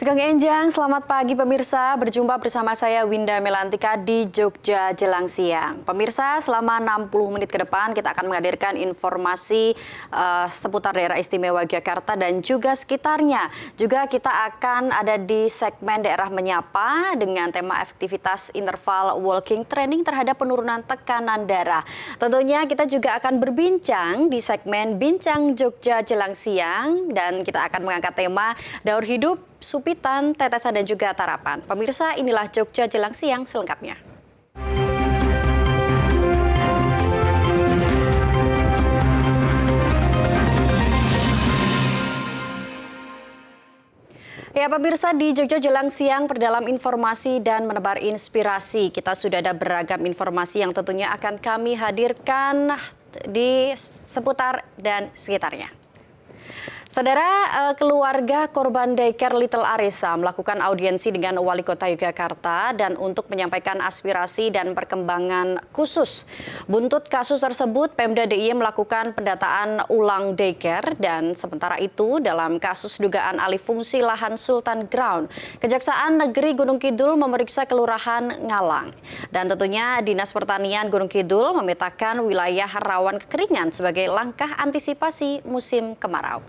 Sugeng Enjang, selamat pagi pemirsa. Berjumpa bersama saya Winda Melantika di Jogja Jelang Siang. Pemirsa, selama 60 menit ke depan kita akan menghadirkan informasi seputar daerah istimewa Yogyakarta dan juga sekitarnya. Juga kita akan ada di segmen daerah menyapa dengan tema efektivitas interval walking training terhadap penurunan tekanan darah. Tentunya kita juga akan berbincang di segmen Bincang Jogja Jelang Siang dan kita akan mengangkat tema daur hidup, supitan, tetesan, dan juga tarapan. Pemirsa, inilah Jogja Jelang Siang selengkapnya. Ya pemirsa, di Jogja Jelang Siang perdalam informasi dan menebar inspirasi. Kita sudah ada beragam informasi yang tentunya akan kami hadirkan di seputar dan sekitarnya. Saudara, keluarga korban daycare Little Aresa melakukan audiensi dengan Wali Kota Yogyakarta dan untuk menyampaikan aspirasi dan perkembangan khusus. Buntut kasus tersebut, Pemda DIY melakukan pendataan ulang daycare dan sementara itu dalam kasus dugaan alih fungsi lahan Sultan Ground, Kejaksaan Negeri Gunung Kidul memeriksa Kelurahan Ngalang. Dan tentunya Dinas Pertanian Gunung Kidul memetakan wilayah rawan kekeringan sebagai langkah antisipasi musim kemarau.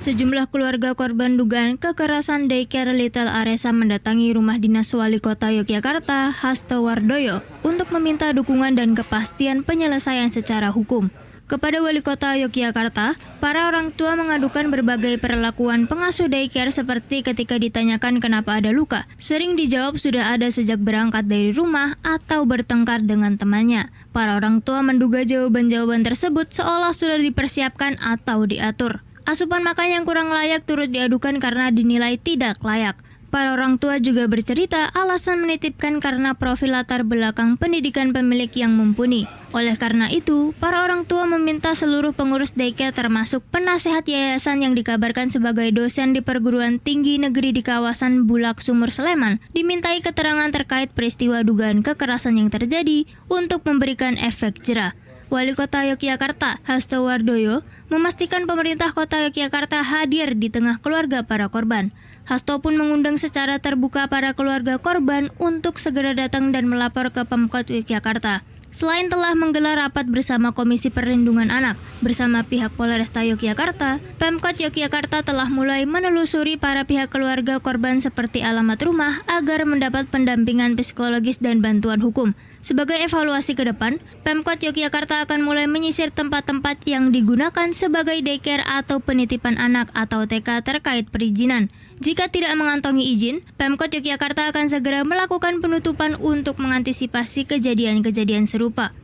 Sejumlah keluarga korban dugaan kekerasan daycare Little Aresa mendatangi rumah dinas Wali Kota Yogyakarta, Hasto Wardoyo, untuk meminta dukungan dan kepastian penyelesaian secara hukum. Kepada Wali Kota Yogyakarta, para orang tua mengadukan berbagai perlakuan pengasuh daycare seperti ketika ditanyakan kenapa ada luka. Sering dijawab sudah ada sejak berangkat dari rumah atau bertengkar dengan temannya. Para orang tua menduga jawaban-jawaban tersebut seolah sudah dipersiapkan atau diatur. Asupan makan yang kurang layak turut diadukan karena dinilai tidak layak. Para orang tua juga bercerita alasan menitipkan karena profil latar belakang pendidikan pemilik yang mumpuni. Oleh karena itu, para orang tua meminta seluruh pengurus daycare termasuk penasehat yayasan yang dikabarkan sebagai dosen di perguruan tinggi negeri di kawasan Bulak Sumur Sleman dimintai keterangan terkait peristiwa dugaan kekerasan yang terjadi untuk memberikan efek jera. Wali Kota Yogyakarta, Hasto Wardoyo, memastikan pemerintah Kota Yogyakarta hadir di tengah keluarga para korban. Hasto pun mengundang secara terbuka para keluarga korban untuk segera datang dan melapor ke Pemkot Yogyakarta. Selain telah menggelar rapat bersama Komisi Perlindungan Anak bersama pihak Polresta Yogyakarta, Pemkot Yogyakarta telah mulai menelusuri para pihak keluarga korban seperti alamat rumah agar mendapat pendampingan psikologis dan bantuan hukum. Sebagai evaluasi ke depan, Pemkot Yogyakarta akan mulai menyisir tempat-tempat yang digunakan sebagai daycare atau penitipan anak atau TK terkait perizinan. Jika tidak mengantongi izin, Pemkot Yogyakarta akan segera melakukan penutupan untuk mengantisipasi kejadian-kejadian serupa.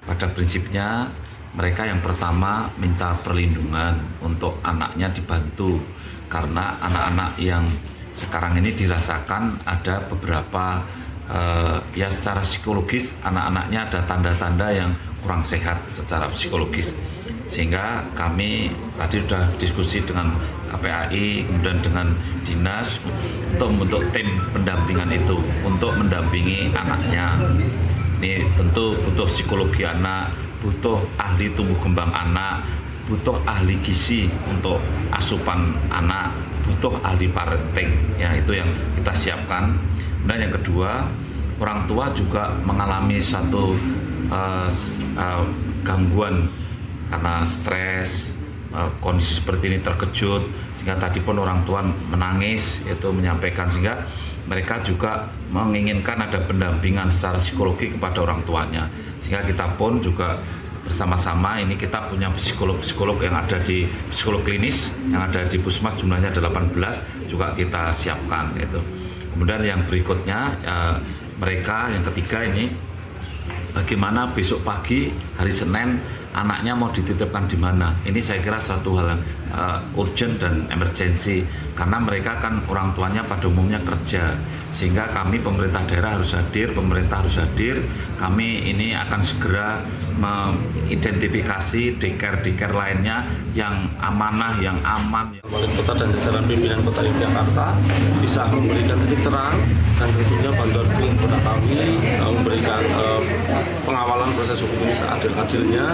Pada prinsipnya, mereka yang pertama minta perlindungan untuk anaknya dibantu. Karena anak-anak yang sekarang ini dirasakan ada beberapa ya secara psikologis anak-anaknya ada tanda-tanda yang kurang sehat secara psikologis. Sehingga kami tadi sudah diskusi dengan KPAI, kemudian dengan dinas untuk membentuk tim pendampingan itu untuk mendampingi anaknya. Ini tentu butuh psikologi anak, butuh ahli tumbuh kembang anak, butuh ahli gizi untuk asupan anak, butuh ahli parenting. Ya, itu yang kita siapkan. Dan yang kedua, orang tua juga mengalami satu gangguan karena stres, kondisi seperti ini terkejut, sehingga tadi pun orang tua menangis, itu menyampaikan, sehingga mereka juga menginginkan ada pendampingan secara psikologi kepada orang tuanya. Sehingga kita pun juga bersama-sama ini kita punya psikolog-psikolog yang ada di psikolog klinis, yang ada di Puskesmas jumlahnya 18, juga kita siapkan itu. Kemudian yang berikutnya mereka yang ketiga ini bagaimana besok pagi hari Senin anaknya mau dititipkan di mana. Ini saya kira suatu hal yang urgent dan emergency karena mereka kan orang tuanya pada umumnya kerja. Sehingga kami pemerintah daerah harus hadir, pemerintah harus hadir. Kami ini akan segera mengidentifikasi daycare lainnya yang amanah, yang aman. Wali Kota dan jajaran pimpinan Kota Yogyakarta bisa memberikan titik terang dan tentunya bantuan hukum kepada kami, memberikan pengawalan proses hukum ini seadil-adilnya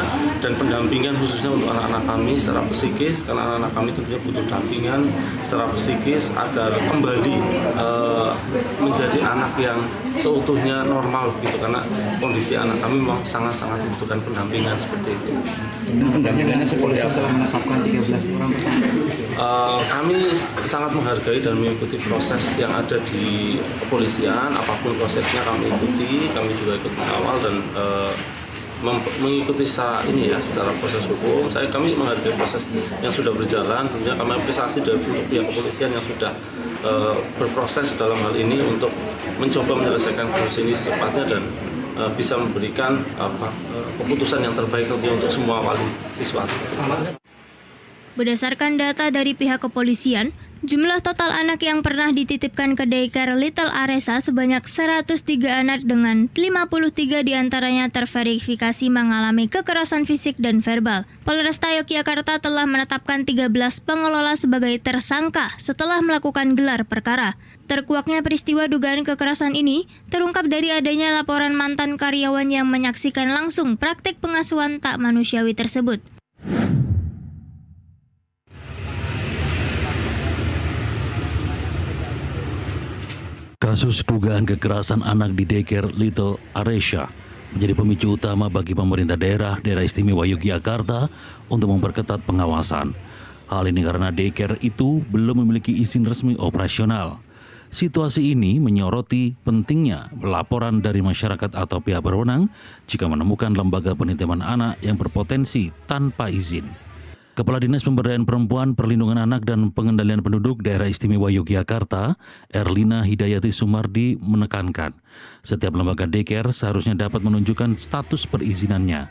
dan pendampingan khususnya untuk anak-anak kami secara psikis, karena anak-anak kami tentunya butuh dampingan secara psikis agar kembali menjadi anak yang seutuhnya normal begitu, karena kondisi anak kami memang sangat-sangat membutuhkan pendampingan seperti itu. Pendampingannya seperti apa telah menetapkan 13 orang? Kami sangat menghargai dan mengikuti proses yang ada di kepolisian, apapun prosesnya kami ikuti, kami juga ikut mengawal dan mengikuti secara proses hukum. Kami menghargai proses yang sudah berjalan. Tentunya kami apresiasi dari pihak kepolisian yang sudah berproses dalam hal ini untuk mencoba menyelesaikan kasus ini secepatnya dan bisa memberikan keputusan yang terbaik untuk semua wali siswa. Berdasarkan data dari pihak kepolisian, jumlah total anak yang pernah dititipkan ke daycare Little Aresa sebanyak 103 anak dengan 53 diantaranya terverifikasi mengalami kekerasan fisik dan verbal. Polresta Yogyakarta telah menetapkan 13 pengelola sebagai tersangka setelah melakukan gelar perkara. Terkuaknya peristiwa dugaan kekerasan ini terungkap dari adanya laporan mantan karyawan yang menyaksikan langsung praktik pengasuhan tak manusiawi tersebut. Kasus dugaan kekerasan anak di daycare Little Aresa menjadi pemicu utama bagi pemerintah daerah istimewa Yogyakarta untuk memperketat pengawasan. Hal ini karena daycare itu belum memiliki izin resmi operasional. Situasi ini menyoroti pentingnya laporan dari masyarakat atau pihak berwenang jika menemukan lembaga penitipan anak yang berpotensi tanpa izin. Kepala Dinas Pemberdayaan Perempuan, Perlindungan Anak dan Pengendalian Penduduk Daerah Istimewa Yogyakarta, Erlina Hidayati Sumardi menekankan, setiap lembaga daycare seharusnya dapat menunjukkan status perizinannya.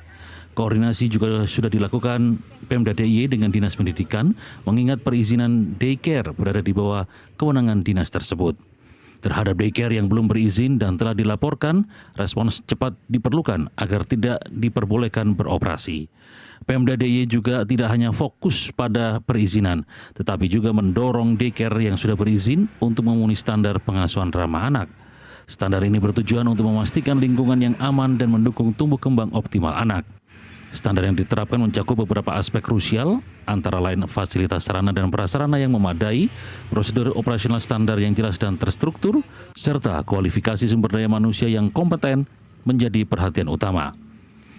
Koordinasi juga sudah dilakukan Pemda DIY dengan Dinas Pendidikan, mengingat perizinan daycare berada di bawah kewenangan dinas tersebut. Terhadap daycare yang belum berizin dan telah dilaporkan, respons cepat diperlukan agar tidak diperbolehkan beroperasi. Pemda DIY juga tidak hanya fokus pada perizinan, tetapi juga mendorong daycare yang sudah berizin untuk memenuhi standar pengasuhan ramah anak. Standar ini bertujuan untuk memastikan lingkungan yang aman dan mendukung tumbuh kembang optimal anak. Standar yang diterapkan mencakup beberapa aspek krusial, antara lain fasilitas sarana dan prasarana yang memadai, prosedur operasional standar yang jelas dan terstruktur, serta kualifikasi sumber daya manusia yang kompeten menjadi perhatian utama.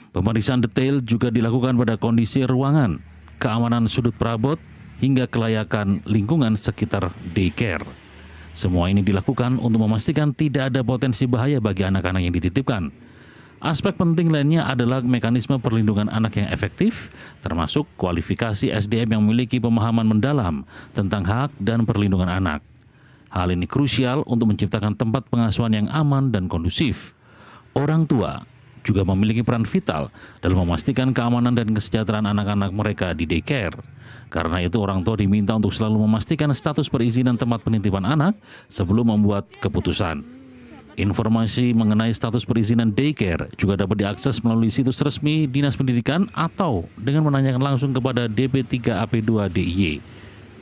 Pemeriksaan detail juga dilakukan pada kondisi ruangan, keamanan sudut perabot, hingga kelayakan lingkungan sekitar daycare. Semua ini dilakukan untuk memastikan tidak ada potensi bahaya bagi anak-anak yang dititipkan. Aspek penting lainnya adalah mekanisme perlindungan anak yang efektif, termasuk kualifikasi SDM yang memiliki pemahaman mendalam tentang hak dan perlindungan anak. Hal ini krusial untuk menciptakan tempat pengasuhan yang aman dan kondusif. Orang tua juga memiliki peran vital dalam memastikan keamanan dan kesejahteraan anak-anak mereka di daycare. Karena itu orang tua diminta untuk selalu memastikan status perizinan tempat penitipan anak sebelum membuat keputusan. Informasi mengenai status perizinan daycare juga dapat diakses melalui situs resmi Dinas Pendidikan atau dengan menanyakan langsung kepada DP3AP2 DIY.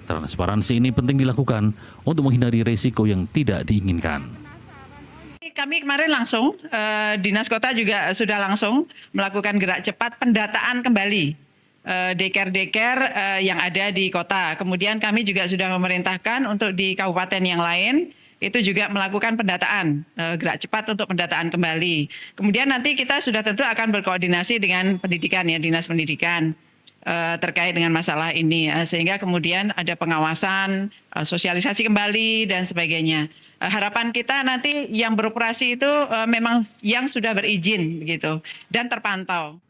Transparansi ini penting dilakukan untuk menghindari risiko yang tidak diinginkan. Kami kemarin langsung, Dinas Kota juga sudah langsung melakukan gerak cepat pendataan kembali daycare yang ada di kota. Kemudian kami juga sudah memerintahkan untuk di kabupaten yang lain, itu juga melakukan pendataan, gerak cepat untuk pendataan kembali. Kemudian nanti kita sudah tentu akan berkoordinasi dengan pendidikan ya, Dinas Pendidikan terkait dengan masalah ini, sehingga kemudian ada pengawasan, sosialisasi kembali dan sebagainya. Harapan kita nanti yang beroperasi itu memang yang sudah berizin begitu dan terpantau.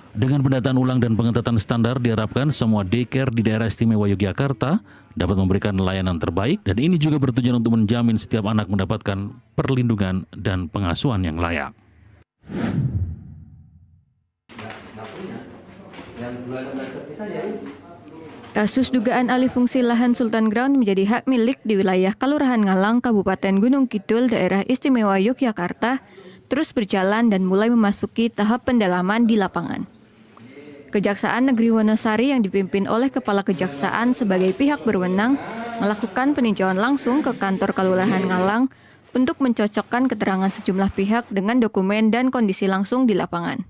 Dengan pendataan ulang dan pengetatan standar diharapkan semua daycare di daerah istimewa Yogyakarta dapat memberikan layanan terbaik, dan ini juga bertujuan untuk menjamin setiap anak mendapatkan perlindungan dan pengasuhan yang layak. Yang dua lembar terpisah ya. Kasus dugaan alih fungsi lahan Sultan Ground menjadi hak milik di wilayah Kelurahan Ngalang, Kabupaten Gunung Kidul, Daerah Istimewa Yogyakarta, terus berjalan dan mulai memasuki tahap pendalaman di lapangan. Kejaksaan Negeri Wonosari yang dipimpin oleh Kepala Kejaksaan sebagai pihak berwenang melakukan peninjauan langsung ke kantor Kelurahan Ngalang untuk mencocokkan keterangan sejumlah pihak dengan dokumen dan kondisi langsung di lapangan.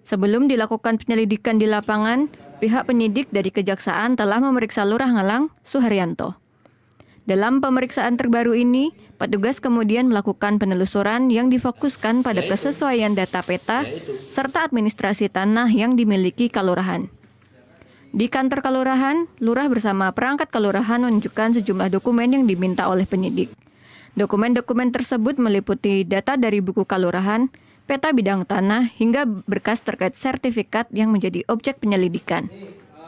Sebelum dilakukan penyelidikan di lapangan, pihak penyidik dari Kejaksaan telah memeriksa Lurah Ngalang, Suharyanto. Dalam pemeriksaan terbaru ini, petugas kemudian melakukan penelusuran yang difokuskan pada kesesuaian data peta serta administrasi tanah yang dimiliki kelurahan. Di kantor kelurahan, lurah bersama perangkat kelurahan menunjukkan sejumlah dokumen yang diminta oleh penyidik. Dokumen-dokumen tersebut meliputi data dari buku kelurahan, peta bidang tanah, hingga berkas terkait sertifikat yang menjadi objek penyelidikan.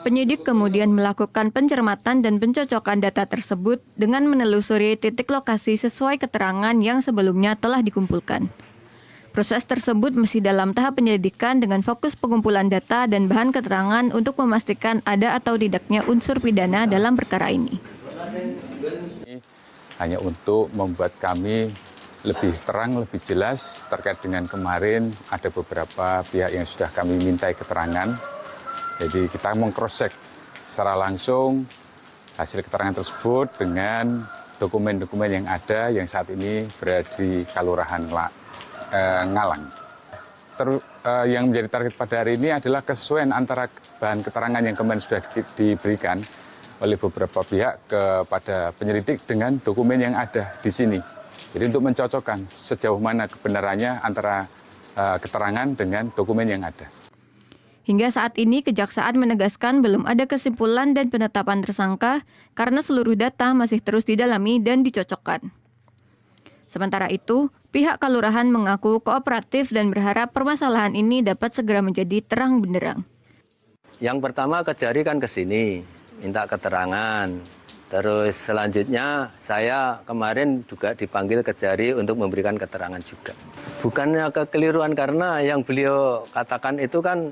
Penyidik kemudian melakukan pencermatan dan pencocokan data tersebut dengan menelusuri titik lokasi sesuai keterangan yang sebelumnya telah dikumpulkan. Proses tersebut masih dalam tahap penyelidikan dengan fokus pengumpulan data dan bahan keterangan untuk memastikan ada atau tidaknya unsur pidana dalam perkara ini. Hanya untuk membuat kami lebih terang, lebih jelas terkait dengan kemarin ada beberapa pihak yang sudah kami mintai keterangan. Jadi kita meng-cross-check secara langsung hasil keterangan tersebut dengan dokumen-dokumen yang ada yang saat ini berada di Kelurahan Ngalang. Yang menjadi target pada hari ini adalah kesesuaian antara bahan keterangan yang kemarin sudah diberikan oleh beberapa pihak kepada penyelidik dengan dokumen yang ada di sini. Jadi untuk mencocokkan sejauh mana kebenarannya antara keterangan dengan dokumen yang ada. Hingga saat ini, Kejaksaan menegaskan belum ada kesimpulan dan penetapan tersangka karena seluruh data masih terus didalami dan dicocokkan. Sementara itu, pihak kelurahan mengaku kooperatif dan berharap permasalahan ini dapat segera menjadi terang benderang. Yang pertama Kejari kan ke sini, minta keterangan. Terus selanjutnya saya kemarin juga dipanggil Kejari untuk memberikan keterangan juga. Bukannya kekeliruan karena yang beliau katakan itu kan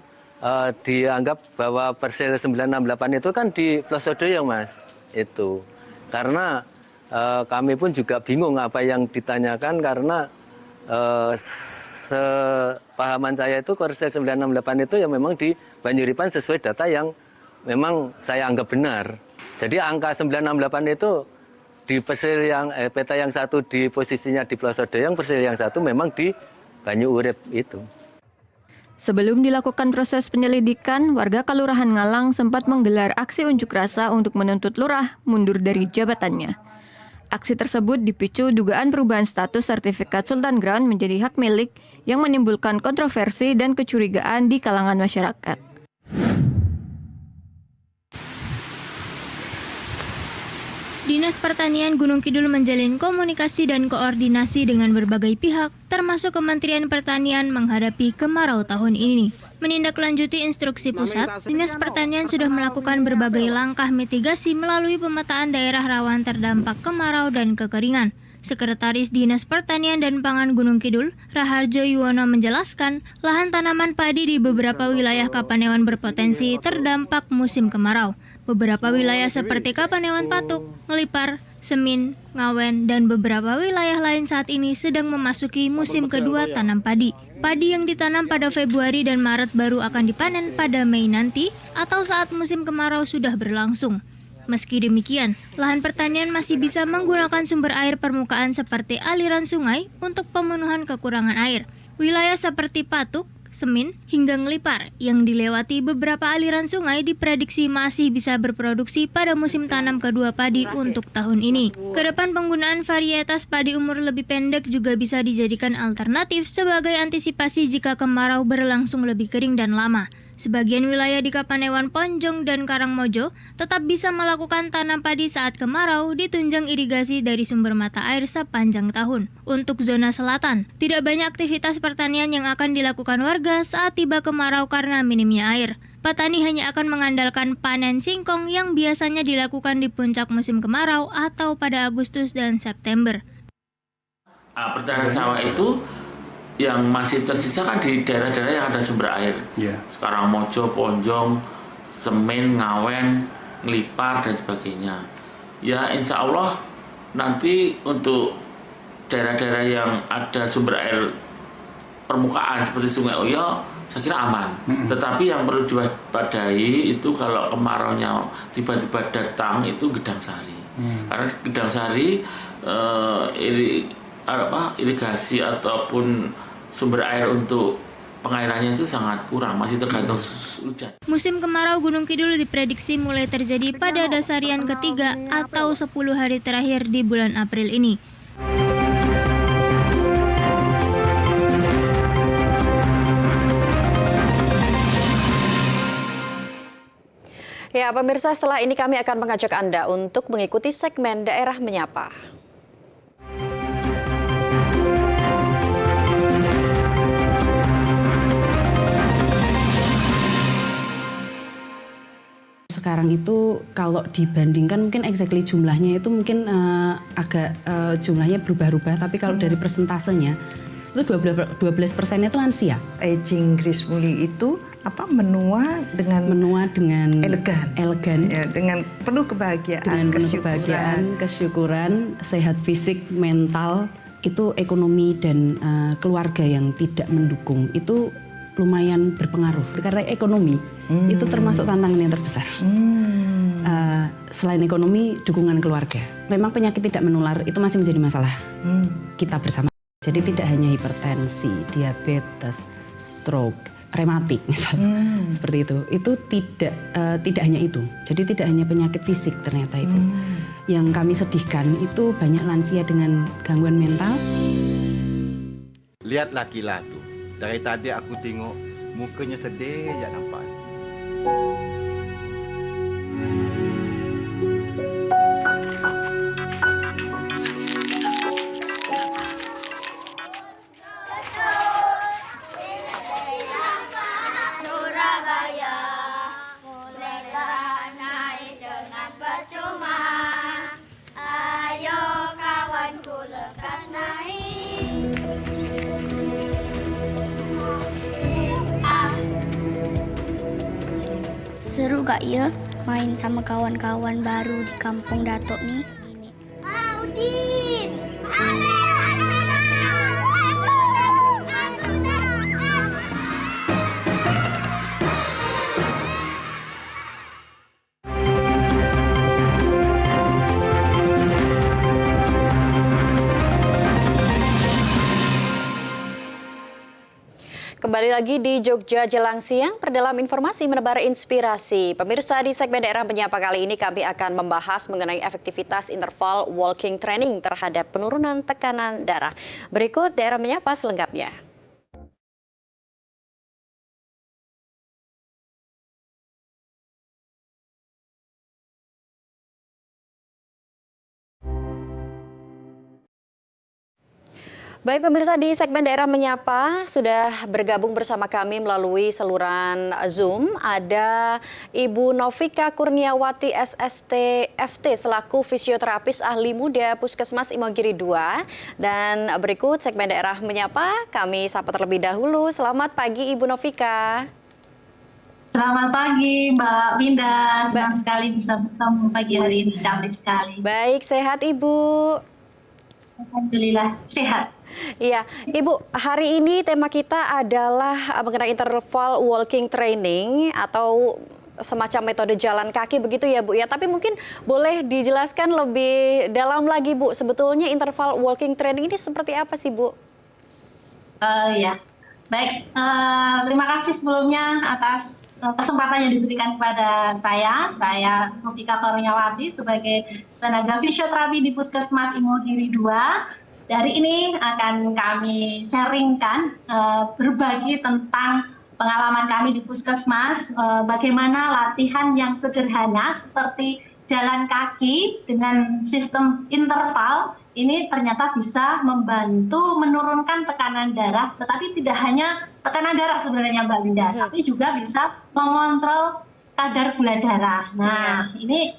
dianggap bahwa Persil 968 itu kan di Plosodoyo, Mas. Itu. Karena kami pun juga bingung apa yang ditanyakan karena sepahaman saya itu Persil 968 itu yang memang di Banyuripan sesuai data yang memang saya anggap benar. Jadi angka 968 itu di Persil yang peta yang satu di posisinya di Plosodoyo, yang Persil yang satu memang di Banyu Urip itu. Sebelum dilakukan proses penyelidikan, warga Kelurahan Ngalang sempat menggelar aksi unjuk rasa untuk menuntut lurah mundur dari jabatannya. Aksi tersebut dipicu dugaan perubahan status sertifikat Sultan Ground menjadi hak milik yang menimbulkan kontroversi dan kecurigaan di kalangan masyarakat. Dinas Pertanian Gunung Kidul menjalin komunikasi dan koordinasi dengan berbagai pihak, termasuk Kementerian Pertanian menghadapi kemarau tahun ini. Menindaklanjuti instruksi pusat, Dinas Pertanian sudah melakukan berbagai langkah mitigasi melalui pemetaan daerah rawan terdampak kemarau dan kekeringan. Sekretaris Dinas Pertanian dan Pangan Gunung Kidul, Raharjo Yuwono menjelaskan, lahan tanaman padi di beberapa wilayah Kapanewon berpotensi terdampak musim kemarau. Beberapa wilayah seperti Kapanewon Patuk, Ngelipar, Semin, Ngawen, dan beberapa wilayah lain saat ini sedang memasuki musim kedua tanam padi. Padi yang ditanam pada Februari dan Maret baru akan dipanen pada Mei nanti atau saat musim kemarau sudah berlangsung. Meski demikian, lahan pertanian masih bisa menggunakan sumber air permukaan seperti aliran sungai untuk pemenuhan kekurangan air. Wilayah seperti Patuk, Semin, hingga Ngelipar yang dilewati beberapa aliran sungai diprediksi masih bisa berproduksi pada musim tanam kedua padi untuk tahun ini. Kedepan penggunaan varietas padi umur lebih pendek juga bisa dijadikan alternatif sebagai antisipasi jika kemarau berlangsung lebih kering dan lama. Sebagian wilayah di Kapanewon, Ponjong, dan Karangmojo tetap bisa melakukan tanam padi saat kemarau ditunjang irigasi dari sumber mata air sepanjang tahun. Untuk zona selatan, tidak banyak aktivitas pertanian yang akan dilakukan warga saat tiba kemarau karena minimnya air. Petani hanya akan mengandalkan panen singkong yang biasanya dilakukan di puncak musim kemarau atau pada Agustus dan September. Pertanian sawah itu yang masih tersisa kan di daerah-daerah yang ada sumber air. Sekarang Mojo, Ponjong, semen, ngawen, ngelipar dan sebagainya. Ya insya Allah nanti untuk daerah-daerah yang ada sumber air permukaan seperti Sungai Oyo, saya kira aman. Tetapi yang perlu diwaspadai itu kalau kemaraunya tiba-tiba datang itu Gedang Sari. Karena Gedang Sari irigasi ataupun sumber air untuk pengairannya itu sangat kurang, masih tergantung hujan. Musim kemarau Gunung Kidul diprediksi mulai terjadi pada dasarian ketiga atau 10 hari terakhir di bulan April ini. Ya, pemirsa, setelah ini kami akan mengajak Anda untuk mengikuti segmen Daerah Menyapa. Sekarang itu kalau dibandingkan mungkin exactly jumlahnya itu mungkin agak jumlahnya berubah-ubah, tapi kalau dari persentasenya itu 12%-nya itu lansia. Aging gracefully itu menua dengan elegan ya, dengan penuh kebahagiaan, kesyukuran, sehat fisik, mental, itu ekonomi dan keluarga yang tidak mendukung itu lumayan berpengaruh karena ekonomi itu termasuk tantangan yang terbesar. Selain ekonomi, dukungan keluarga. Memang penyakit tidak menular itu masih menjadi masalah kita bersama. Jadi tidak hanya hipertensi, diabetes, stroke, rematik misalnya, seperti itu. Itu tidak hanya itu. Jadi tidak hanya penyakit fisik ternyata Ibu. Yang kami sedihkan itu banyak lansia dengan gangguan mental. Lihat laki-laki tuh. Dari tadi aku tengok mukanya sedih aja nampak. Seru gak ya main sama kawan-kawan baru di kampung Datuk nih? Udin! Kembali lagi di Jogja Jelang Siang, perdalam informasi menebar inspirasi. Pemirsa, di segmen Daerah Menyapa kali ini kami akan membahas mengenai efektivitas interval walking training terhadap penurunan tekanan darah. Berikut Daerah Menyapa selengkapnya. Baik pemirsa, di segmen Daerah Menyapa sudah bergabung bersama kami melalui saluran Zoom. Ada Ibu Novika Kurniawati SST FT selaku fisioterapis ahli muda Puskesmas Imogiri 2. Dan berikut segmen Daerah Menyapa, kami sapa terlebih dahulu. Selamat pagi Ibu Novika. Selamat pagi Mbak Winda, senang sekali bisa bertemu pagi hari ini, cantik sekali. Baik, sehat Ibu? Alhamdulillah, sehat. Iya, Ibu, hari ini tema kita adalah mengenai interval walking training atau semacam metode jalan kaki begitu ya Bu ya. Tapi mungkin boleh dijelaskan lebih dalam lagi Bu, sebetulnya interval walking training ini seperti apa sih Bu? Ya, baik. Terima kasih sebelumnya atas kesempatan yang diberikan kepada saya Novika Kurniawati sebagai tenaga fisioterapi di Puskesmas Imogiri 2. Dari ini akan kami sharingkan, berbagi tentang pengalaman kami di Puskesmas, bagaimana latihan yang sederhana seperti jalan kaki dengan sistem interval ini ternyata bisa membantu menurunkan tekanan darah, tetapi tidak hanya tekanan darah sebenarnya Mbak Winda, tapi juga bisa mengontrol kadar gula darah. Nah, ini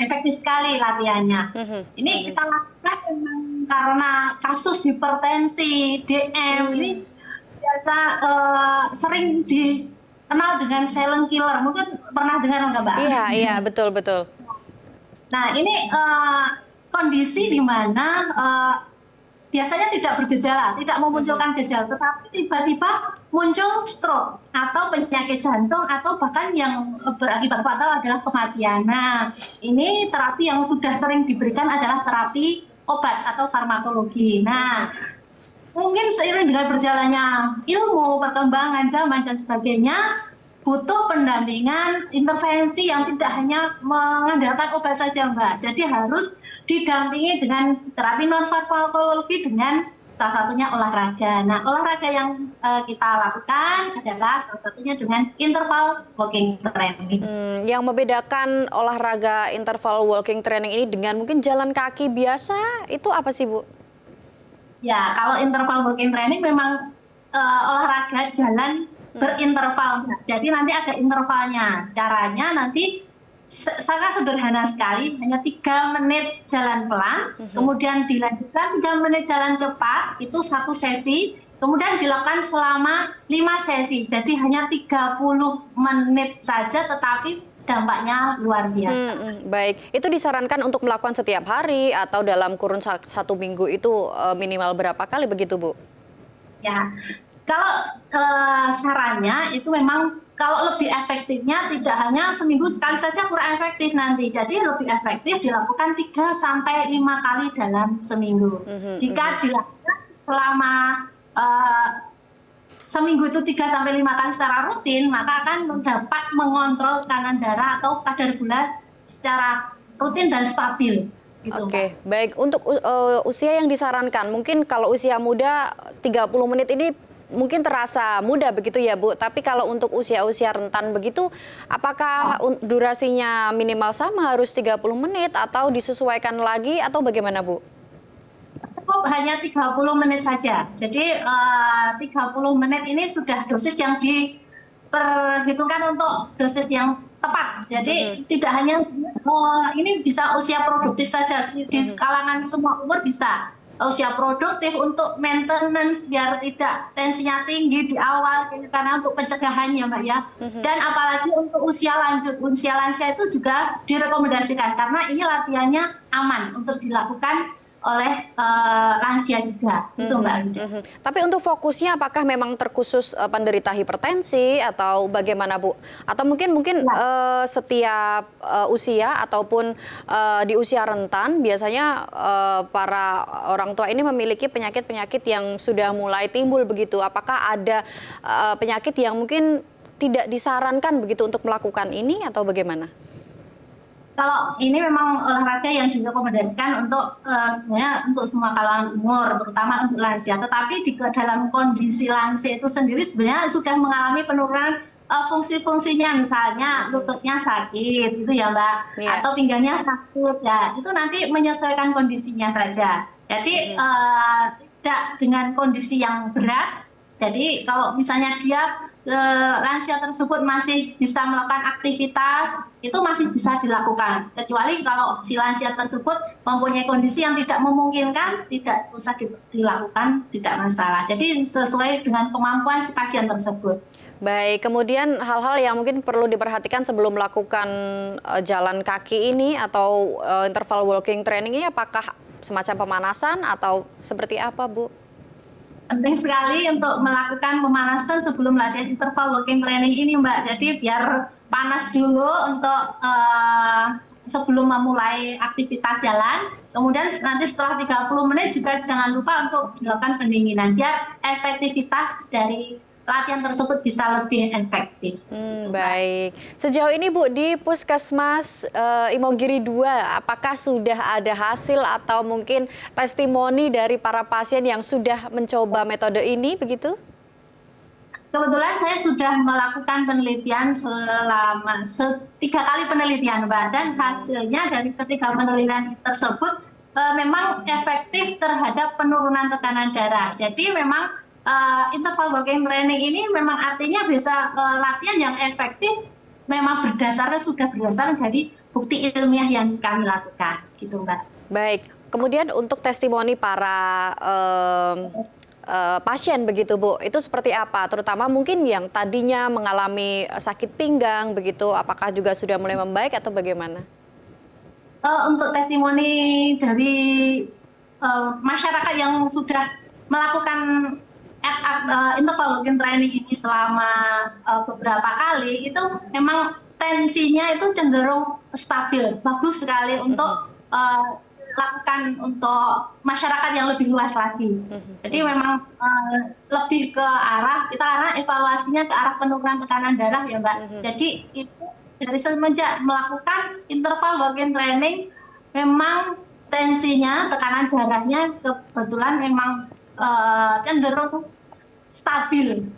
efektif sekali latihannya. Ini kita lakukan karena kasus hipertensi, DM ini biasa sering dikenal dengan silent killer. Mungkin pernah dengar nggak Mbak? Iya, betul. Nah, ini kondisi di mana biasanya tidak bergejala, tidak memunculkan gejala, tetapi tiba-tiba muncul stroke atau penyakit jantung atau bahkan yang berakibat fatal adalah kematian. Nah, ini terapi yang sudah sering diberikan adalah terapi obat atau farmakologi. Nah, mungkin seiring dengan berjalannya ilmu, perkembangan zaman dan sebagainya, butuh pendampingan intervensi yang tidak hanya mengandalkan obat saja Mbak. Jadi harus didampingi dengan terapi non-farmakologi dengan salah satunya olahraga. Nah, olahraga yang kita lakukan adalah salah satunya dengan interval walking training. Yang membedakan olahraga interval walking training ini dengan mungkin jalan kaki biasa itu apa sih Bu? Ya, kalau interval walking training memang olahraga jalan berinterval. Jadi nanti ada intervalnya. Caranya nanti sangat sederhana sekali, hanya 3 menit jalan pelan, kemudian dilanjutkan 3 menit jalan cepat, itu 1 sesi, kemudian dilakukan selama 5 sesi. Jadi hanya 30 menit saja, tetapi dampaknya luar biasa. Baik, itu disarankan untuk melakukan setiap hari atau dalam kurun 1 minggu itu minimal berapa kali begitu Bu? Ya, kalau sarannya itu memang kalau lebih efektifnya tidak hanya seminggu sekali saja kurang efektif nanti. Jadi lebih efektif dilakukan 3-5 kali dalam seminggu. Jika dilakukan selama seminggu itu 3-5 kali secara rutin, maka akan dapat mengontrol tekanan darah atau kadar gula secara rutin dan stabil. Gitu, Oke, baik. Untuk usia yang disarankan, mungkin kalau usia muda 30 menit ini mungkin terasa mudah begitu ya Bu, tapi kalau untuk usia-usia rentan begitu, apakah durasinya minimal sama harus 30 menit atau disesuaikan lagi atau bagaimana Bu? Cukup hanya 30 menit saja. Jadi 30 menit ini sudah dosis yang diperhitungkan untuk dosis yang tepat. Jadi tidak hanya ini bisa usia produktif saja, di kalangan semua umur bisa. Usia produktif untuk maintenance biar tidak tensinya tinggi di awal karena untuk pencegahannya Mbak ya. Dan apalagi untuk usia lanjut, usia lansia itu juga direkomendasikan karena ini latihannya aman untuk dilakukan oleh lansia juga. Itu Mbak. Tapi untuk fokusnya apakah memang terkhusus penderita hipertensi atau bagaimana Bu? Atau mungkin setiap usia ataupun di usia rentan biasanya para orang tua ini memiliki penyakit-penyakit yang sudah mulai timbul begitu. Apakah ada penyakit yang mungkin tidak disarankan begitu untuk melakukan ini atau bagaimana? Kalau ini memang olahraga yang direkomendasikan untuk semua kalangan umur, terutama untuk lansia. Tetapi di dalam kondisi lansia itu sendiri sebenarnya sudah mengalami penurunan fungsi-fungsinya, misalnya lututnya sakit, gitu ya Mbak, atau pinggangnya sakit, ya itu nanti menyesuaikan kondisinya saja. Jadi tidak dengan kondisi yang berat. Jadi kalau misalnya dia lansia tersebut masih bisa melakukan aktivitas, itu masih bisa dilakukan. Kecuali kalau si lansia tersebut mempunyai kondisi yang tidak memungkinkan, tidak usah dilakukan, tidak masalah. Jadi sesuai dengan kemampuan si pasien tersebut. Baik, kemudian hal-hal yang mungkin perlu diperhatikan sebelum melakukan jalan kaki ini atau interval walking training ini, apakah semacam pemanasan atau seperti apa Bu? Penting sekali untuk melakukan pemanasan sebelum latihan interval walking training ini Mbak. Jadi biar panas dulu untuk sebelum memulai aktivitas jalan. Kemudian nanti setelah 30 menit juga jangan lupa untuk dilakukan pendinginan biar efektivitas dari latihan tersebut bisa lebih efektif. Baik. Sejauh ini Bu, di Puskesmas Imogiri 2, apakah sudah ada hasil atau mungkin testimoni dari para pasien yang sudah mencoba metode ini begitu? Kebetulan saya sudah melakukan penelitian selama 3 kali penelitian Mbak, dan hasilnya dari ketiga penelitian tersebut memang efektif terhadap penurunan tekanan darah. Jadi memang interval walking training ini memang artinya bisa latihan yang efektif, memang sudah berdasarkan dari bukti ilmiah yang kami lakukan, gitu Mbak. Baik, kemudian untuk testimoni para pasien begitu Bu, itu seperti apa? Terutama mungkin yang tadinya mengalami sakit pinggang begitu, apakah juga sudah mulai membaik atau bagaimana? Untuk testimoni dari masyarakat yang sudah melakukan interval walking training ini selama beberapa kali, itu memang tensinya itu cenderung stabil, bagus sekali untuk lakukan untuk masyarakat yang lebih luas lagi. Jadi memang lebih ke arah, kita arah evaluasinya ke arah penurunan tekanan darah ya Mbak. Jadi itu dari semenjak melakukan interval walking training, memang tensinya, tekanan darahnya kebetulan memang cenderung stabil,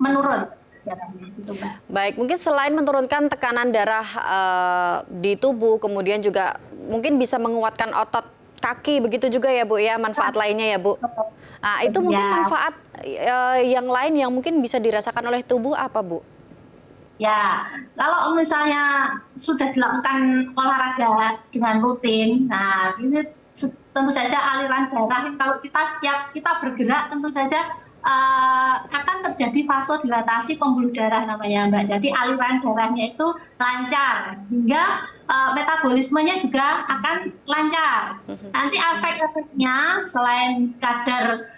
menurun. Gitu, baik, mungkin selain menurunkan tekanan darah di tubuh, kemudian juga mungkin bisa menguatkan otot kaki, begitu juga ya Bu ya, manfaat lainnya ya Bu. Nah, itu mungkin manfaat yang lain yang mungkin bisa dirasakan oleh tubuh apa Bu? Ya, kalau misalnya sudah dilakukan olahraga dengan rutin, nah ini tentu saja aliran darah, kalau setiap kita bergerak tentu saja akan terjadi vasodilatasi pembuluh darah namanya Mbak. Jadi aliran darahnya itu lancar, hingga metabolismenya juga akan lancar. Nanti efek-efeknya selain kadar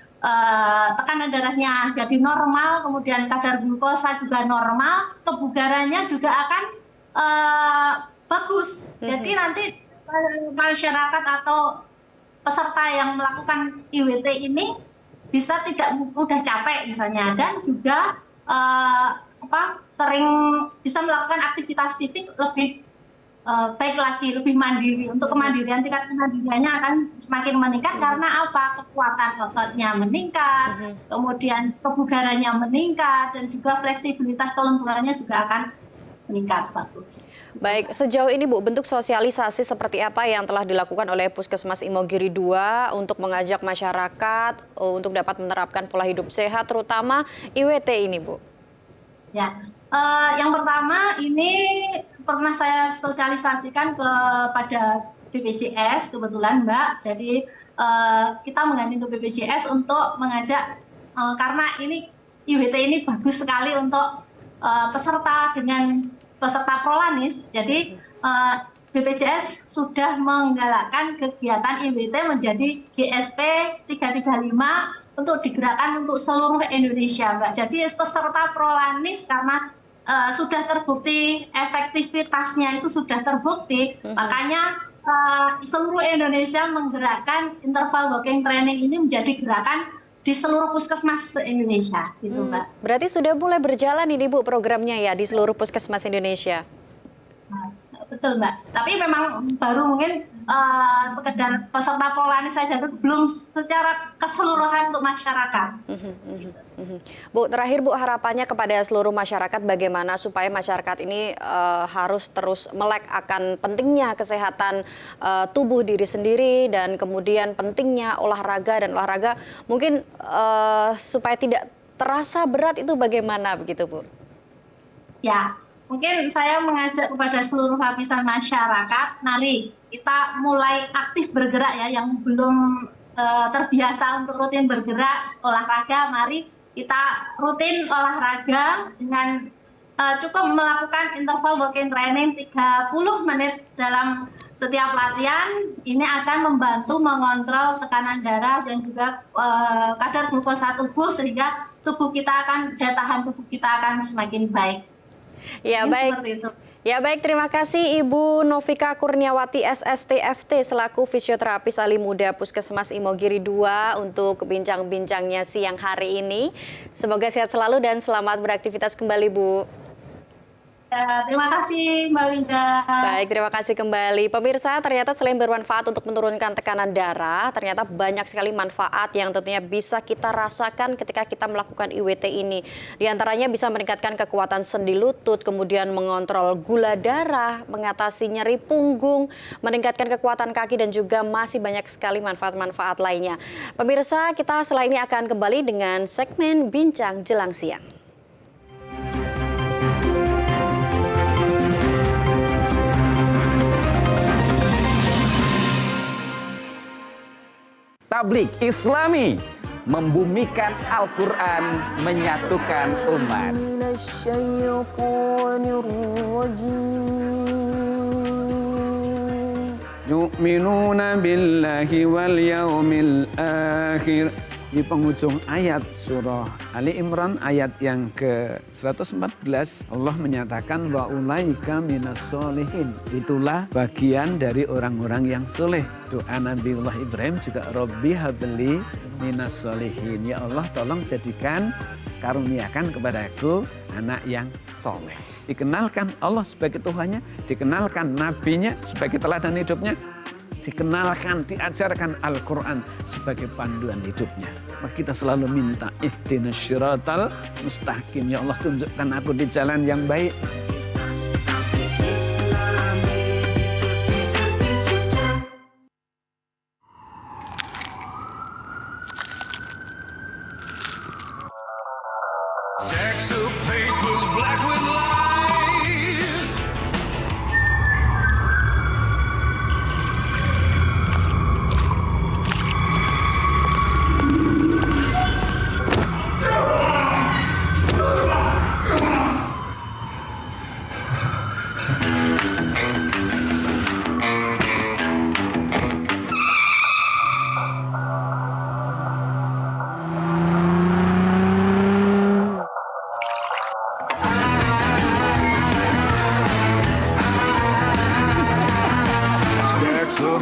tekanan darahnya jadi normal, kemudian kadar glukosa juga normal, kebugarannya juga akan bagus. Jadi nanti masyarakat atau peserta yang melakukan IWT ini bisa tidak mudah capek misalnya, dan juga sering bisa melakukan aktivitas fisik lebih baik lagi, lebih mandiri. Untuk kemandirian, tingkat kemandiriannya akan semakin meningkat karena apa? Kekuatan ototnya meningkat, kemudian kebugarannya meningkat, dan juga fleksibilitas kelenturannya juga akan meningkat. Bagus. Baik, sejauh ini Bu, bentuk sosialisasi seperti apa yang telah dilakukan oleh Puskesmas Imogiri II untuk mengajak masyarakat untuk dapat menerapkan pola hidup sehat, terutama IWT ini Bu? Ya, yang pertama ini pernah saya sosialisasikan kepada BPJS kebetulan Mbak. Jadi kita menggandeng ke BPJS untuk mengajak, karena ini IWT ini bagus sekali untuk peserta prolanis. Jadi BPJS sudah menggalakkan kegiatan IWT menjadi GSP 335 untuk digerakkan untuk seluruh Indonesia, Mbak. Jadi peserta prolanis karena sudah terbukti efektivitasnya itu sudah terbukti, makanya seluruh Indonesia menggerakkan interval walking training ini menjadi gerakan di seluruh puskesmas se-Indonesia, gitu Mbak. Berarti sudah mulai berjalan ini Bu programnya ya di seluruh puskesmas Indonesia? Nah, betul Mbak, tapi memang baru mungkin sekedar peserta prolanis saja, belum secara keseluruhan untuk masyarakat. Bu, terakhir Bu, harapannya kepada seluruh masyarakat bagaimana supaya masyarakat ini harus terus melek akan pentingnya kesehatan tubuh diri sendiri, dan kemudian pentingnya olahraga, dan olahraga mungkin supaya tidak terasa berat, itu bagaimana begitu Bu? Ya, mungkin saya mengajak kepada seluruh lapisan masyarakat, mari kita mulai aktif bergerak ya, yang belum terbiasa untuk rutin bergerak olahraga, mari kita rutin olahraga dengan cukup melakukan interval walking training 30 menit dalam setiap latihan. Ini akan membantu mengontrol tekanan darah dan juga kadar glukosa tubuh, sehingga tubuh kita akan, daya tahan tubuh kita akan semakin baik. Ya, baik. Ya baik, terima kasih Ibu Novika Kurniawati SSTFT selaku fisioterapis ahli muda Puskesmas Imogiri II untuk bincang-bincangnya siang hari ini. Semoga sehat selalu dan selamat beraktivitas kembali Bu. Ya, terima kasih Mbak Winda. Baik, terima kasih kembali. Pemirsa, ternyata selain bermanfaat untuk menurunkan tekanan darah, ternyata banyak sekali manfaat yang tentunya bisa kita rasakan ketika kita melakukan IWT ini. Di antaranya bisa meningkatkan kekuatan sendi lutut, kemudian mengontrol gula darah, mengatasi nyeri punggung, meningkatkan kekuatan kaki, dan juga masih banyak sekali manfaat-manfaat lainnya. Pemirsa, kita setelah ini akan kembali dengan segmen Bincang Jelang Siang. Tablik Islami membumikan Al-Quran, menyatukan umat. Yu'minuna billahi wal yaumil akhir. Di penghujung ayat surah Ali Imran ayat yang ke-114 Allah menyatakan wa ulaika minas solihin. Itulah bagian dari orang-orang yang soleh. Doa Nabiullah Ibrahim juga Rabbi habli minas solihin. Ya Allah tolong jadikan karuniakan kepadaku anak yang soleh. Dikenalkan Allah sebagai Tuhannya, dikenalkan nabinya sebagai teladan hidupnya, dikenalkan, diajarkan Al-Quran sebagai panduan hidupnya. Maka kita selalu minta ihdinas syiratal mustaqim. Ya Allah tunjukkan aku di jalan yang baik.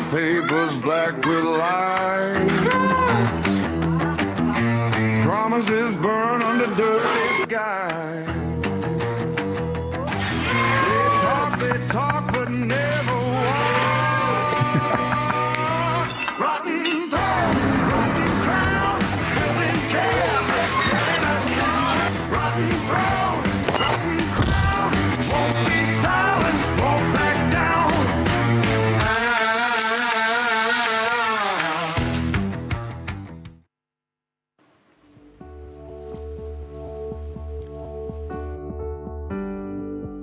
Papers black with lies. Promises burn under dirty skies. They talk, but never walk. Rotten throne, rotten crown, building chaos, killing us all. Rotten throne, rotten crown, won't be silenced, won't back down.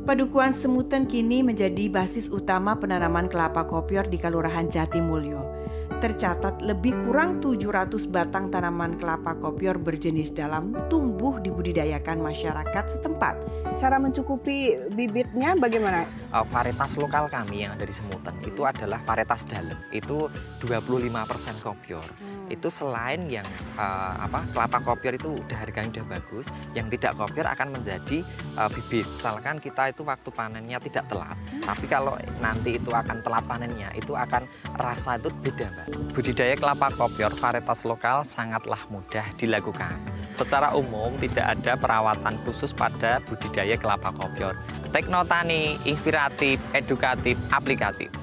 Padukuhan Semuten kini menjadi basis utama penanaman kelapa kopior di Kelurahan Jatimulyo. Tercatat lebih kurang 700 batang tanaman kelapa kopior berjenis dalam tumbuh dibudidayakan masyarakat setempat. Cara mencukupi bibitnya bagaimana? Varietas lokal kami yang ada di Semuten itu adalah varietas dalam. Itu 25% kopior. Itu selain yang kelapa kopior itu harganya udah bagus, yang tidak kopior akan menjadi bibit. Misalkan kita itu waktu panennya tidak telat, tapi kalau nanti itu akan telat panennya, itu akan rasa itu beda, Mbak. Budidaya kelapa kopior varietas lokal sangatlah mudah dilakukan. Secara umum tidak ada perawatan khusus pada budidaya kelapa kopior. Teknotani, inspiratif, edukatif, aplikatif.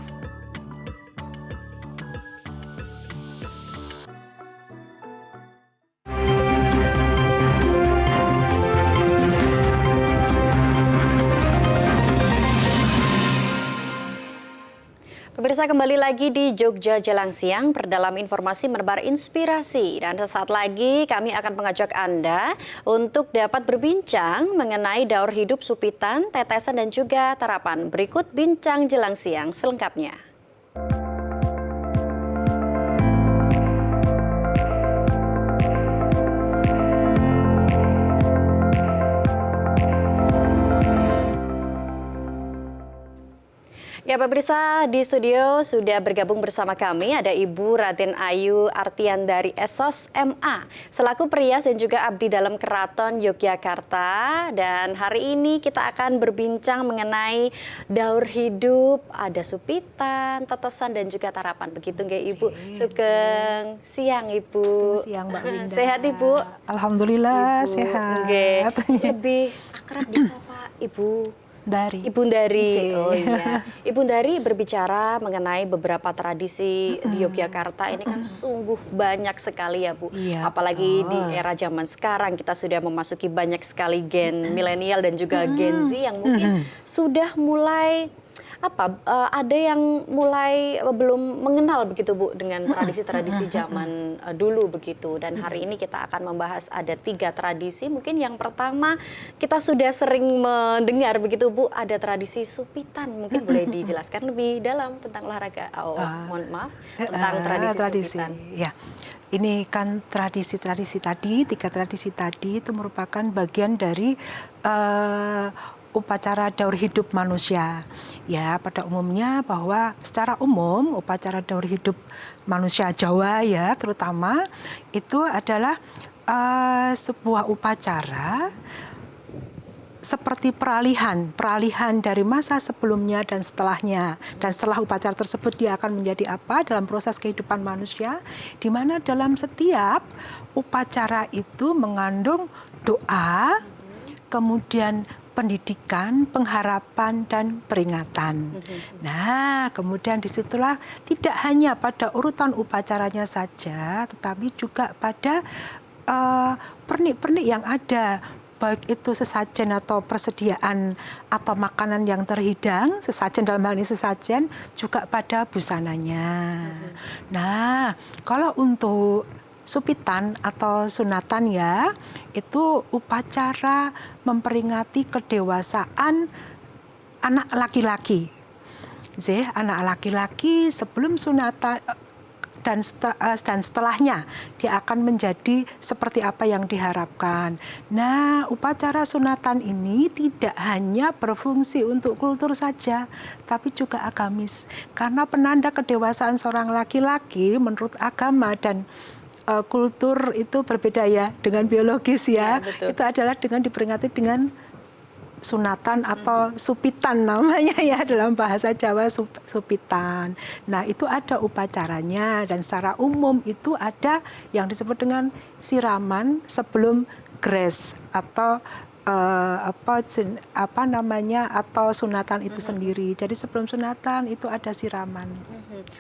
Pemirsa, kembali lagi di Jogja Jelang Siang, perdalam informasi menebar inspirasi. Dan sesaat lagi kami akan mengajak Anda untuk dapat berbincang mengenai daur hidup supitan, tetesan, dan juga terapan. Berikut Bincang Jelang Siang selengkapnya. Ya pemirsa, di studio sudah bergabung bersama kami ada Ibu Raden Ayu Artian dari Esos MA selaku perias dan juga abdi dalam Keraton Yogyakarta. Dan hari ini kita akan berbincang mengenai daur hidup, ada supitan, tetesan dan juga tarapan. Begitu nggak Ibu? Sugeng siang Ibu. Sugeng siang Mbak Winda. Sehat Ibu? Alhamdulillah Ibu, sehat. Lebih akrab disapa Ibu Dari. Ibu Dari. Oh iya. Ibu Dari berbicara mengenai beberapa tradisi di Yogyakarta ini kan sungguh banyak sekali ya Bu. Iya, apalagi di era zaman sekarang kita sudah memasuki banyak sekali gen milenial dan juga Gen Z yang mungkin sudah mulai ada yang mulai belum mengenal begitu Bu dengan tradisi-tradisi zaman dulu begitu. Dan hari ini kita akan membahas ada 3 tradisi. Mungkin yang pertama kita sudah sering mendengar begitu Bu, ada tradisi supitan. Mungkin boleh dijelaskan lebih dalam tentang olahraga. Mohon maaf tentang tradisi supitan. Ya. ini kan tradisi-tradisi tadi, 3 tradisi tadi itu merupakan bagian dari upacara daur hidup manusia. Ya, pada umumnya bahwa secara umum upacara daur hidup manusia Jawa ya terutama itu adalah sebuah upacara seperti peralihan dari masa sebelumnya dan setelahnya. Dan setelah upacara tersebut dia akan menjadi apa dalam proses kehidupan manusia, di mana dalam setiap upacara itu mengandung doa, kemudian pendidikan, pengharapan, dan peringatan. Nah, kemudian disitulah tidak hanya pada urutan upacaranya saja, tetapi juga pada pernik-pernik yang ada, baik itu sesajen atau persediaan atau makanan yang terhidang, sesajen dalam hal ini sesajen, juga pada busananya. Nah, kalau untuk supitan atau sunatan ya, itu upacara memperingati kedewasaan anak laki-laki. Anak laki-laki sebelum sunatan dan setelahnya dia akan menjadi seperti apa yang diharapkan. Nah, upacara sunatan ini tidak hanya berfungsi untuk kultur saja, tapi juga agamis. Karena penanda kedewasaan seorang laki-laki menurut agama dan kultur itu berbeda ya dengan biologis ya. Itu adalah dengan diperingati dengan sunatan atau supitan namanya ya dalam bahasa Jawa, supitan. Nah, itu ada upacaranya dan secara umum itu ada yang disebut dengan siraman sebelum gres atau atau sunatan itu sendiri. Jadi sebelum sunatan itu ada siraman.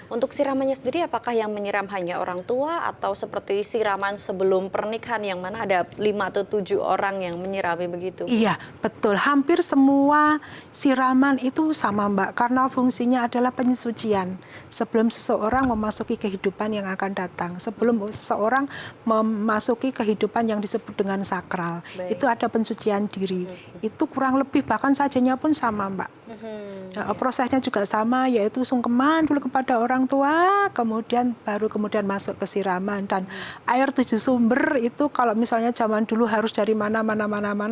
Untuk siramannya sendiri apakah yang menyiram hanya orang tua atau seperti siraman sebelum pernikahan yang mana ada 5 atau 7 orang yang menyirami begitu? Iya, betul. Hampir semua siraman itu sama, Mbak, karena fungsinya adalah pensucian. Sebelum seseorang memasuki kehidupan yang akan datang, sebelum seseorang memasuki kehidupan yang disebut dengan sakral. Itu ada pensucian diri. Itu kurang lebih bahkan sajanya pun sama, Mbak. Prosesnya juga sama, yaitu sungkeman dulu kepada orang tua, kemudian masuk ke siraman. Dan air 7 sumber itu kalau misalnya zaman dulu harus dari mana,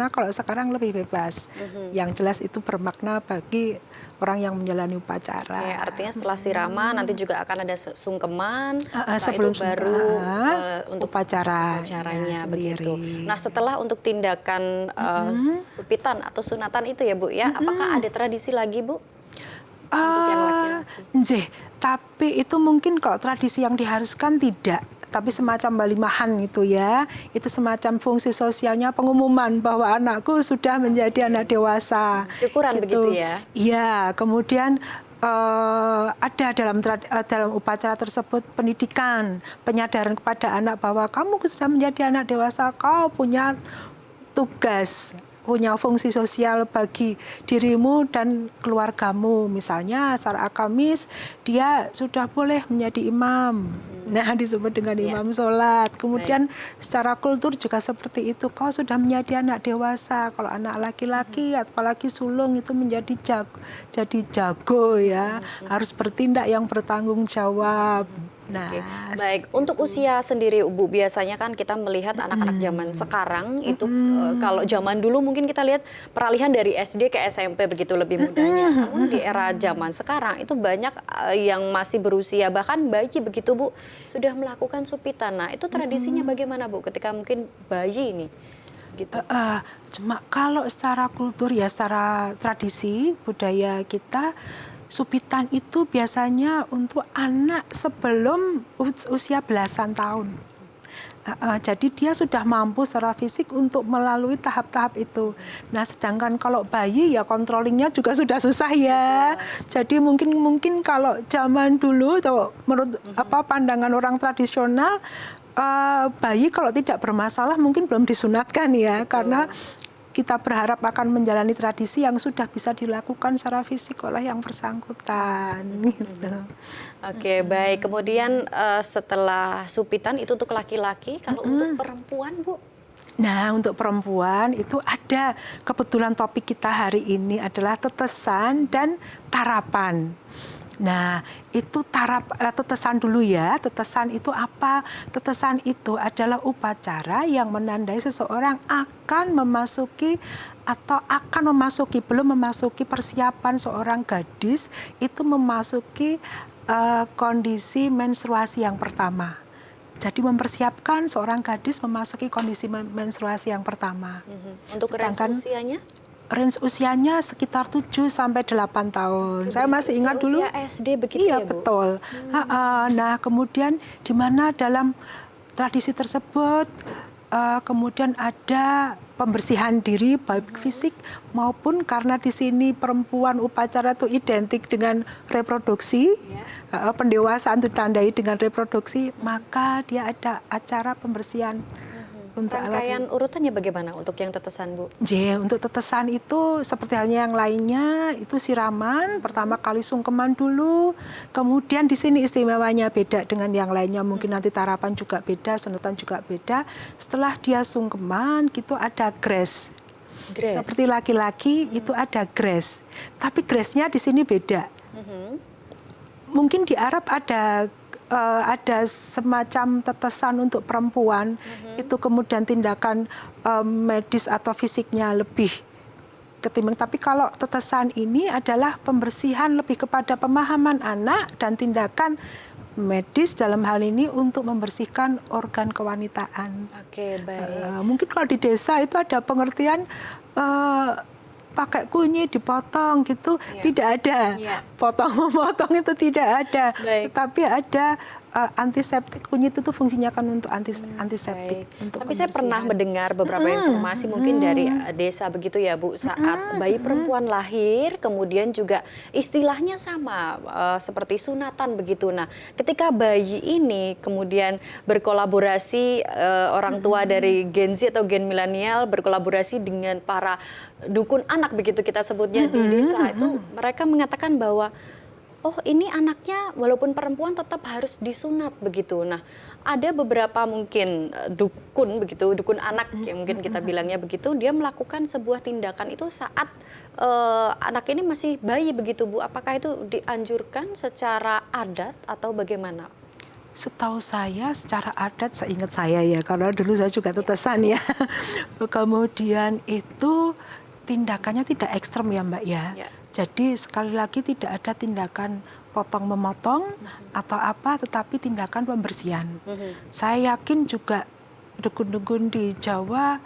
kalau sekarang lebih bebas. Yang jelas itu bermakna bagi orang yang menjalani upacara. Ya, artinya setelah siraman nanti juga akan ada sungkeman, sebelum itu baru untuk upacaranya begitu. Nah, setelah untuk tindakan supitan atau sunatan itu ya Bu ya, apakah ada tradisi lagi Bu? Untuk yang laki-laki? Tapi itu mungkin kalau tradisi yang diharuskan tidak. Tapi semacam balimahan itu ya, itu semacam fungsi sosialnya pengumuman bahwa anakku sudah menjadi anak dewasa. Syukuran begitu ya? Iya, kemudian ada dalam upacara tersebut pendidikan, penyadaran kepada anak bahwa kamu sudah menjadi anak dewasa, kau punya tugas, punya fungsi sosial bagi dirimu dan keluargamu. Misalnya secara agamis dia sudah boleh menjadi imam. Nah, disebut dengan imam sholat. Kemudian secara kultur juga seperti itu. Kau sudah menjadi anak dewasa. Kalau anak laki-laki, apalagi sulung itu menjadi jago ya. Harus bertindak yang bertanggung jawab. Nah, baik. Untuk usia sendiri, Bu, biasanya kan kita melihat anak-anak zaman sekarang itu kalau zaman dulu mungkin kita lihat peralihan dari SD ke SMP begitu lebih mudahnya. Namun di era zaman sekarang itu banyak yang masih berusia bahkan bayi begitu Bu sudah melakukan supitan. Nah, itu tradisinya bagaimana Bu ketika mungkin bayi ini? Gitu. Cuma kalau secara kultur ya, secara tradisi budaya kita, supitan itu biasanya untuk anak sebelum usia belasan tahun. Jadi dia sudah mampu secara fisik untuk melalui tahap-tahap itu. Nah, sedangkan kalau bayi ya controllingnya juga sudah susah ya. Jadi mungkin kalau zaman dulu atau menurut pandangan orang tradisional, bayi kalau tidak bermasalah mungkin belum disunatkan ya, karena kita berharap akan menjalani tradisi yang sudah bisa dilakukan secara fisik oleh yang bersangkutan. Gitu. Oke, baik. Kemudian setelah supitan itu untuk laki-laki, kalau untuk perempuan, Bu? Nah, untuk perempuan itu ada, kebetulan topik kita hari ini adalah tetesan dan tarapan. Nah, itu tetesan dulu ya. Tetesan itu apa? Tetesan itu adalah upacara yang menandai seseorang akan memasuki atau belum memasuki persiapan seorang gadis itu memasuki kondisi menstruasi yang pertama. Jadi mempersiapkan seorang gadis memasuki kondisi menstruasi yang pertama. Untuk range usianya? Range usianya sekitar 7 sampai 8 tahun. Saya masih ingat dulu. Usia SD begitu iya, ya, Bu? Betul. Nah, kemudian di mana dalam tradisi tersebut kemudian ada pembersihan diri baik fisik maupun karena di sini perempuan upacara itu identik dengan reproduksi, pendewasaan itu ditandai dengan reproduksi, maka dia ada acara pembersihan. Untuk rangkaian urutannya bagaimana untuk yang tetesan, Bu? Untuk tetesan itu seperti halnya yang lainnya, itu siraman, pertama kali sungkeman dulu, kemudian di sini istimewanya beda dengan yang lainnya, mungkin nanti tarapan juga beda, sunatan juga beda. Setelah dia sungkeman, gitu ada grace. Seperti laki-laki itu ada grace, tapi grace-nya di sini beda. Mungkin di Arab ada semacam tetesan untuk perempuan, itu kemudian tindakan medis atau fisiknya lebih ketimbang. Tapi kalau tetesan ini adalah pembersihan lebih kepada pemahaman anak dan tindakan medis dalam hal ini untuk membersihkan organ kewanitaan. Oke, baik. Mungkin kalau di desa itu ada pengertian pakai kunyit dipotong gitu, tidak ada. Potong-memotong itu tidak ada. Tetapi ada antiseptik. Kunyit itu fungsinya kan untuk antiseptik. Untuk tapi saya pernah mendengar beberapa informasi mungkin dari desa begitu ya, Bu, saat bayi perempuan lahir kemudian juga istilahnya sama seperti sunatan begitu. Nah, ketika bayi ini kemudian berkolaborasi orang tua dari Gen Z atau Gen milenial berkolaborasi dengan para dukun anak begitu kita sebutnya di desa itu, mereka mengatakan bahwa oh ini anaknya walaupun perempuan tetap harus disunat begitu. Nah, ada beberapa mungkin dukun begitu, dukun anak yang mungkin kita bilangnya begitu, dia melakukan sebuah tindakan itu saat anak ini masih bayi begitu, Bu. Apakah itu dianjurkan secara adat atau bagaimana? Setahu saya secara adat, seingat saya ya, karena dulu saya juga tetesan ya. Kemudian itu tindakannya tidak ekstrem ya, Mbak ya. Jadi sekali lagi tidak ada tindakan potong-memotong atau apa, tetapi tindakan pembersihan. Saya yakin juga dukun-dukun di Jawa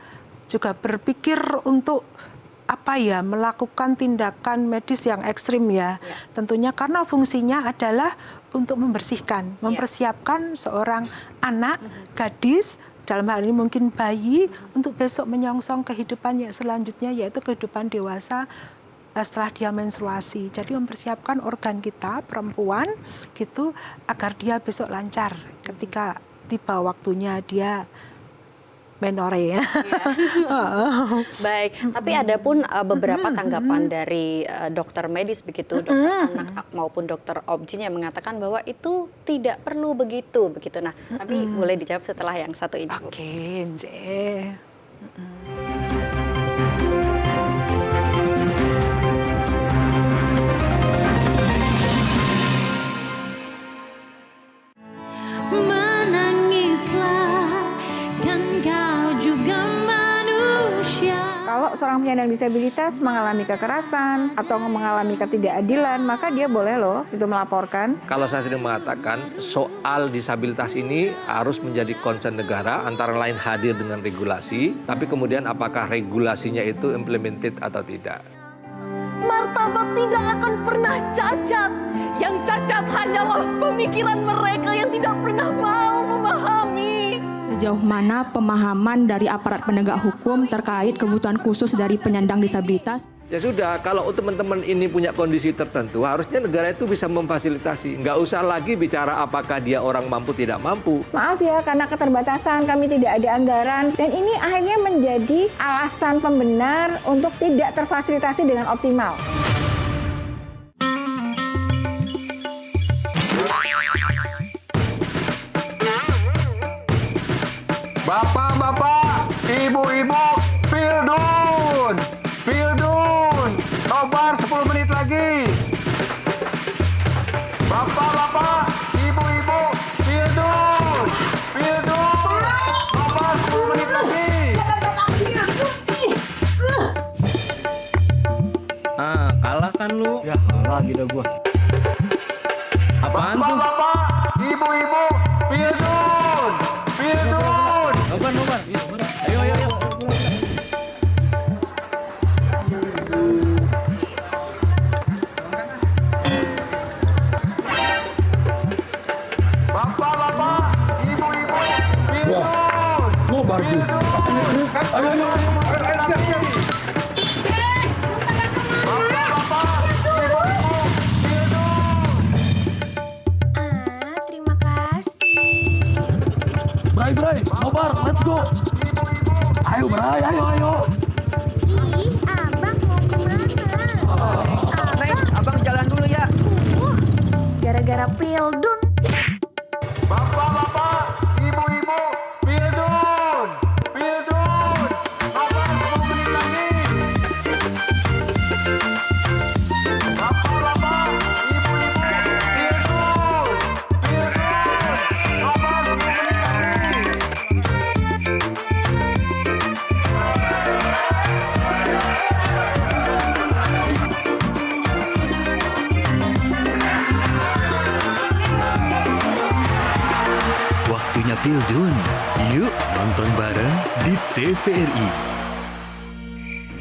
juga berpikir untuk melakukan tindakan medis yang ekstrim ya. Tentunya karena fungsinya adalah untuk membersihkan, mempersiapkan seorang anak, gadis, dalam hal ini mungkin bayi, untuk besok menyongsong kehidupan yang selanjutnya, yaitu kehidupan dewasa setelah dia menstruasi. Jadi mempersiapkan organ kita perempuan gitu agar dia besok lancar ketika tiba waktunya dia menore ya. Baik, tapi ada pun beberapa tanggapan dari dokter medis begitu, dokter anak maupun dokter obgyn yang mengatakan bahwa itu tidak perlu begitu. Nah, tapi boleh dijawab setelah yang satu ini. Oke, Kalau seorang penyandang disabilitas mengalami kekerasan atau mengalami ketidakadilan, maka dia boleh loh itu melaporkan. Kalau saya sering mengatakan soal disabilitas ini harus menjadi concern negara, antara lain hadir dengan regulasi, tapi kemudian apakah regulasinya itu implemented atau tidak. Martabat tidak akan pernah cacat. Yang cacat hanyalah pemikiran mereka yang tidak pernah mau memahami. Sejauh mana pemahaman dari aparat penegak hukum terkait kebutuhan khusus dari penyandang disabilitas? Ya sudah, kalau teman-teman ini punya kondisi tertentu, harusnya negara itu bisa memfasilitasi. Nggak usah lagi bicara apakah dia orang mampu tidak mampu. Maaf ya, karena keterbatasan kami tidak ada anggaran. Dan ini akhirnya menjadi alasan pembenar untuk tidak terfasilitasi dengan optimal. Bapak-bapak, ibu-ibu, Pildun! Pildun! Nobar 10 menit lagi. lagi dah gua. Apaan tuh? Bapak, ibu-ibu, Pildun! Pildun! Nobar. Ayo. Bapak, ibu-ibu, Pildun! Nobar tuh. Ayo. Terima kasih. Bray, nobar, let's go. Ayo, Bray, ayo. Ih, abang mau kemana? Neng, abang jalan dulu ya. Gara-gara Pildun. Bapak, ibu-ibu, Pildun! Pildun! Bapak 10 menit lagi. Bapak, ibu-ibu, Pildun! Pildun! Bapak 10 menit lagi. Waktunya Pildun. Yuk nonton bareng di TVRI.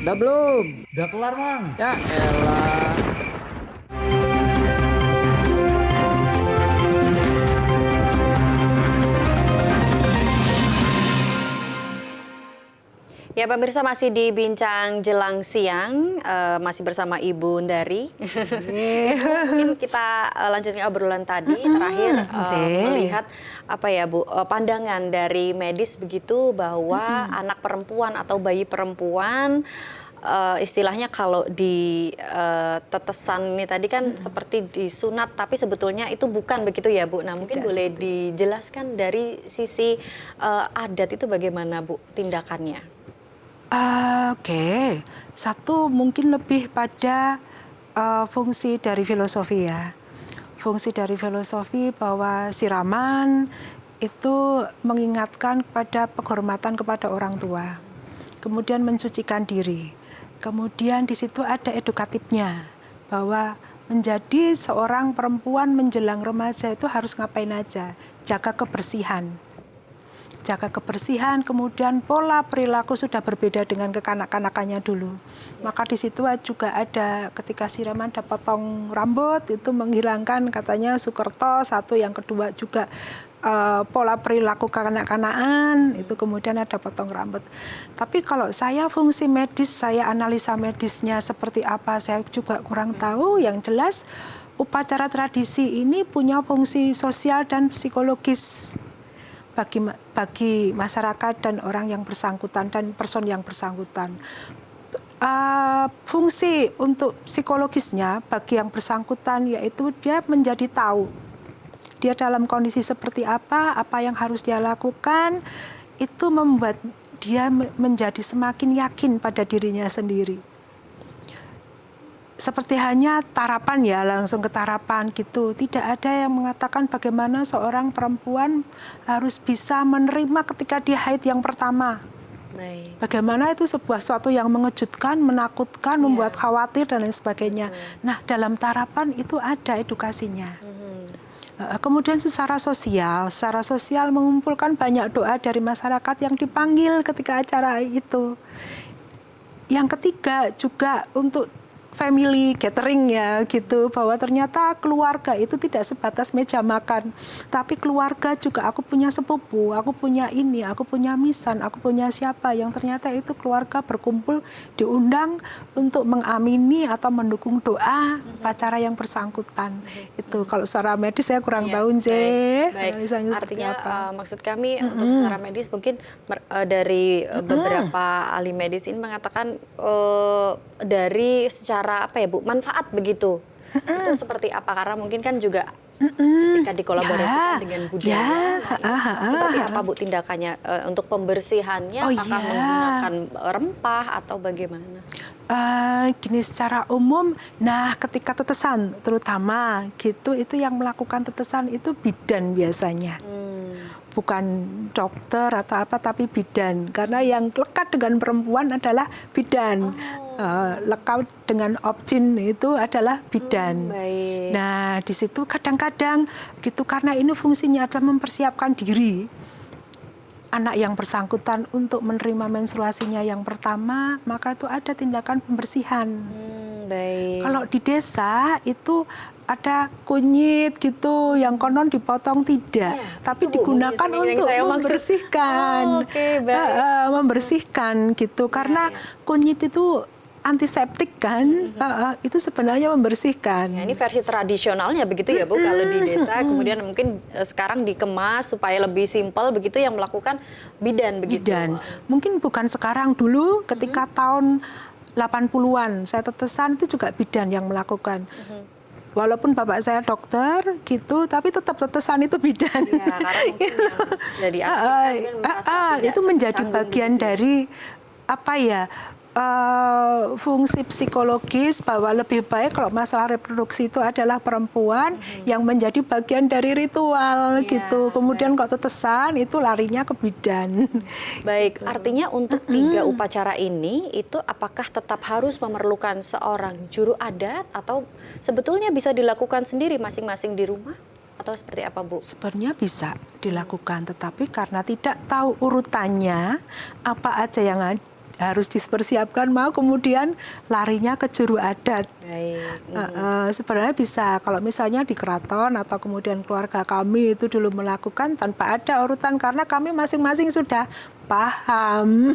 Udah belum? Udah kelar, Mang. Ya elah. Ya pemirsa, masih di Bincang Jelang Siang, masih bersama Ibu Ndari. Mungkin kita lanjutkan obrolan tadi, terakhir melihat apa ya Bu, pandangan dari medis begitu bahwa anak perempuan atau bayi perempuan, istilahnya kalau di tetesan ini tadi kan seperti disunat, tapi sebetulnya itu bukan begitu ya Bu. Nah mungkin boleh dijelaskan dari sisi adat itu bagaimana Bu tindakannya? Oke, satu mungkin lebih pada fungsi dari filosofi ya. Fungsi dari filosofi bahwa siraman itu mengingatkan kepada penghormatan kepada orang tua. Kemudian mensucikan diri. Kemudian di situ ada edukatifnya bahwa menjadi seorang perempuan menjelang remaja itu harus ngapain aja, jaga kebersihan. Jaga kebersihan, kemudian pola perilaku sudah berbeda dengan kekanak-kanakannya dulu. Maka di situ juga ada ketika siraman ada potong rambut, itu menghilangkan katanya Sukerto, satu, yang kedua juga pola perilaku kanak-kanakan, itu kemudian ada potong rambut. Tapi kalau saya fungsi medis, saya analisa medisnya seperti apa, saya juga kurang tahu. Yang jelas upacara tradisi ini punya fungsi sosial dan psikologis bagi masyarakat dan orang yang bersangkutan dan person yang bersangkutan. Fungsi untuk psikologisnya bagi yang bersangkutan yaitu dia menjadi tahu dia dalam kondisi seperti apa yang harus dia lakukan, itu membuat dia menjadi semakin yakin pada dirinya sendiri. Seperti hanya tarapan ya, langsung ke tarapan gitu. Tidak ada yang mengatakan bagaimana seorang perempuan harus bisa menerima ketika dia haid yang pertama. Baik. Bagaimana itu sebuah suatu yang mengejutkan, menakutkan, membuat khawatir dan lain sebagainya. Nah, dalam tarapan itu ada edukasinya. Kemudian secara sosial mengumpulkan banyak doa dari masyarakat yang dipanggil ketika acara itu. Yang ketiga juga untuk family gathering ya gitu, bahwa ternyata keluarga itu tidak sebatas meja makan, tapi keluarga juga aku punya sepupu, aku punya ini, aku punya misan, aku punya siapa yang ternyata itu keluarga berkumpul diundang untuk mengamini atau mendukung doa upacara yang bersangkutan. Itu kalau secara medis saya kurang tahu Baik. Artinya maksud kami untuk secara medis mungkin dari beberapa ahli medis ini mengatakan dari secara apa ya Bu, manfaat begitu. Itu seperti apa? Karena mungkin kan juga ketika dikolaborasikan dengan budaya, seperti apa Bu tindakannya untuk pembersihannya? Apakah menggunakan rempah atau bagaimana? Gini, secara umum, nah ketika tetesan terutama gitu, itu yang melakukan tetesan itu bidan biasanya. bukan dokter atau apa, tapi bidan. Karena yang lekat dengan perempuan adalah bidan. Lekat dengan objin itu adalah bidan. Nah, di situ kadang-kadang gitu, karena ini fungsinya adalah mempersiapkan diri anak yang bersangkutan untuk menerima menstruasinya yang pertama, maka itu ada tindakan pembersihan. Kalau di desa itu ada kunyit gitu, yang konon dipotong tidak, tapi digunakan untuk membersihkan, membersihkan gitu, karena kunyit itu antiseptik kan, itu sebenarnya membersihkan. Ya, ini versi tradisionalnya begitu ya Bu, kalau di desa, kemudian mungkin sekarang dikemas supaya lebih simpel begitu yang melakukan bidan begitu. Bidan. Mungkin bukan sekarang, dulu ketika tahun 80-an saya tetesan itu juga bidan yang melakukan. Walaupun bapak saya dokter gitu, tapi tetap tetesan itu bidan. Ya, karena itu menjadi bagian dari apa ya? Fungsi psikologis bahwa lebih baik kalau masalah reproduksi itu adalah perempuan yang menjadi bagian dari ritual gitu. Kemudian kalau tetesan itu larinya ke bidan. Baik, artinya untuk 3 upacara ini itu apakah tetap harus memerlukan seorang juru adat atau sebetulnya bisa dilakukan sendiri masing-masing di rumah? Atau seperti apa Bu? Sebenarnya bisa dilakukan, tetapi karena tidak tahu urutannya apa aja yang harus dipersiapkan, mau kemudian larinya ke juru adat. Sebenarnya bisa, kalau misalnya di keraton atau kemudian keluarga kami itu dulu melakukan tanpa ada urutan karena kami masing-masing sudah paham.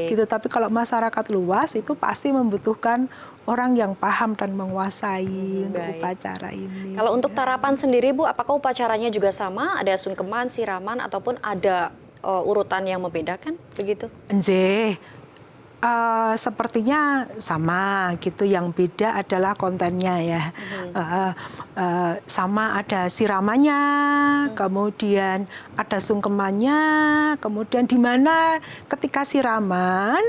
Gitu. Tapi kalau masyarakat luas itu pasti membutuhkan orang yang paham dan menguasai untuk upacara ini. Kalau untuk tarapan sendiri Bu, apakah upacaranya juga sama? Ada sungkeman, siraman, ataupun ada urutan yang membedakan begitu? Sepertinya sama gitu, yang beda adalah kontennya ya. Sama, ada siramannya, kemudian ada sungkemannya, kemudian di mana ketika siraman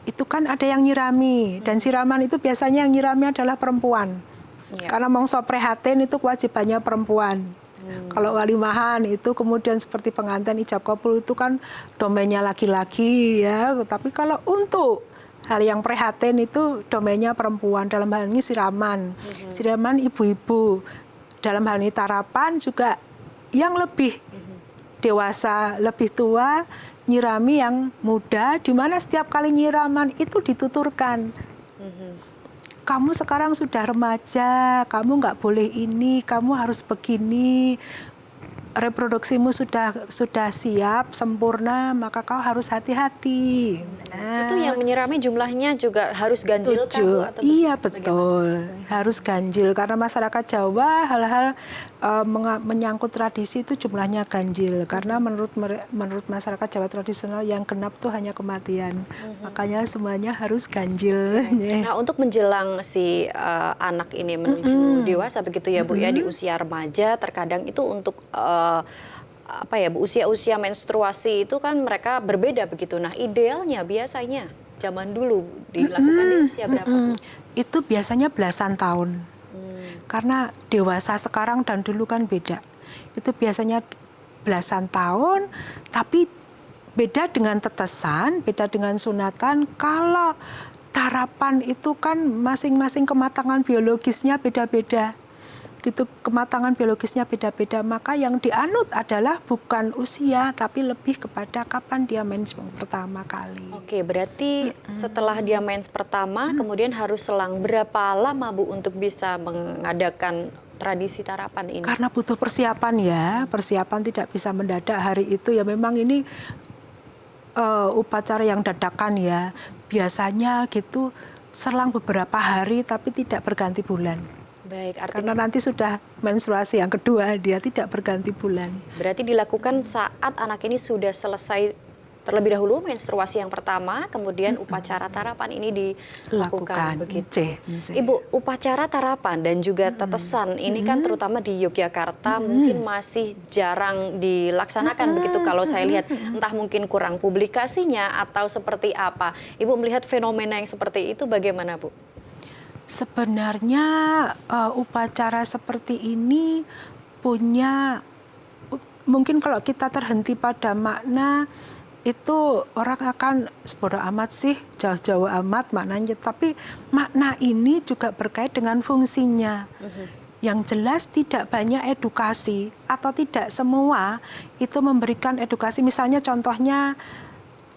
itu kan ada yang nyirami, dan siraman itu biasanya yang nyirami adalah perempuan. Karena mongso prihatin itu kewajibannya perempuan. Kalau walimahan itu kemudian seperti pengantin ijab kabul itu kan domainnya laki-laki ya. Tapi kalau untuk hal yang prihatin itu domainnya perempuan. Dalam hal ini siraman, siraman ibu-ibu. Dalam hal ini tarapan juga yang lebih dewasa, lebih tua, nyirami yang muda, di mana setiap kali nyiraman itu dituturkan. Kamu sekarang sudah remaja, kamu nggak boleh ini, kamu harus begini, reproduksimu sudah siap, sempurna, maka kau harus hati-hati. Itu yang menyirami jumlahnya juga harus ganjil kan Bu? Atau iya betul, harus ganjil, karena masyarakat Jawa hal-hal menyangkut tradisi itu jumlahnya ganjil, karena menurut masyarakat Jawa tradisional yang genap itu hanya kematian, makanya semuanya harus ganjil. Nah, untuk menjelang si anak ini menuju dewasa begitu ya Bu ya, di usia remaja terkadang itu untuk apa ya Bu, usia-usia menstruasi itu kan mereka berbeda begitu. Nah, idealnya biasanya zaman dulu dilakukan di usia berapa Bu? Itu biasanya belasan tahun. Karena dewasa sekarang dan dulu kan beda. Itu biasanya belasan tahun, tapi beda dengan tetesan, beda dengan sunatan. Kalau tarapan itu kan masing-masing kematangan biologisnya beda-beda. Gitu, kematangan biologisnya beda-beda, maka yang dianut adalah bukan usia tapi lebih kepada kapan dia mens pertama kali. Oke, berarti setelah dia mens pertama kemudian harus selang berapa lama Bu untuk bisa mengadakan tradisi tarapan ini? Karena butuh persiapan ya, persiapan tidak bisa mendadak hari itu ya, memang ini upacara yang dadakan ya, biasanya gitu selang beberapa hari tapi tidak berganti bulan. Baik, karena nanti sudah menstruasi yang kedua, dia tidak berganti bulan. Berarti dilakukan saat anak ini sudah selesai terlebih dahulu menstruasi yang pertama, kemudian upacara tarapan ini dilakukan begitu. Ibu, upacara tarapan dan juga tetesan ini kan terutama di Yogyakarta mungkin masih jarang dilaksanakan begitu kalau saya lihat, entah mungkin kurang publikasinya atau seperti apa. Ibu melihat fenomena yang seperti itu bagaimana Bu? Sebenarnya upacara seperti ini punya mungkin kalau kita terhenti pada makna itu orang akan bodoh amat sih, jauh-jauh amat maknanya. Tapi makna ini juga berkait dengan fungsinya. Yang jelas tidak banyak edukasi atau tidak semua itu memberikan edukasi. Misalnya contohnya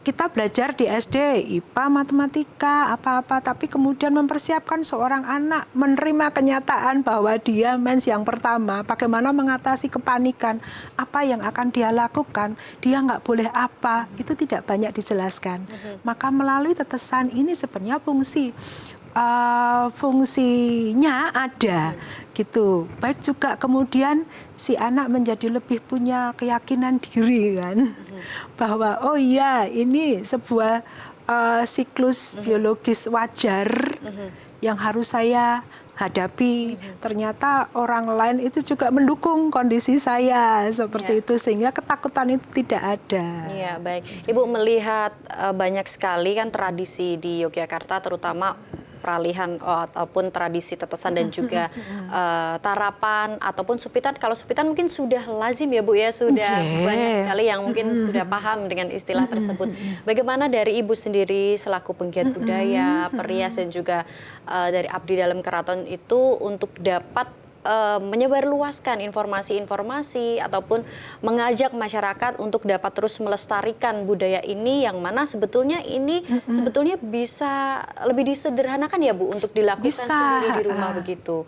kita belajar di SD, IPA, matematika, apa-apa, tapi kemudian mempersiapkan seorang anak menerima kenyataan bahwa dia mens yang pertama, bagaimana mengatasi kepanikan, apa yang akan dia lakukan, dia nggak boleh apa, itu tidak banyak dijelaskan. Maka melalui tetesan ini sebenarnya fungsinya ada gitu. Baik juga kemudian si anak menjadi lebih punya keyakinan diri kan, bahwa oh iya ini sebuah siklus biologis wajar yang harus saya hadapi. Ternyata orang lain itu juga mendukung kondisi saya seperti itu, sehingga ketakutan itu tidak ada. Iya, baik. Ibu melihat banyak sekali kan tradisi di Yogyakarta, terutama peralihan ataupun tradisi tetesan dan juga tarapan ataupun supitan. Kalau supitan mungkin sudah lazim ya Bu ya, sudah banyak sekali yang mungkin sudah paham dengan istilah tersebut. Bagaimana dari Ibu sendiri selaku penggiat budaya, perias dan juga dari abdi dalam keraton itu untuk dapat menyebarluaskan informasi-informasi ataupun mengajak masyarakat untuk dapat terus melestarikan budaya ini, yang mana sebetulnya ini sebetulnya bisa lebih disederhanakan ya Bu untuk dilakukan sendiri di rumah begitu.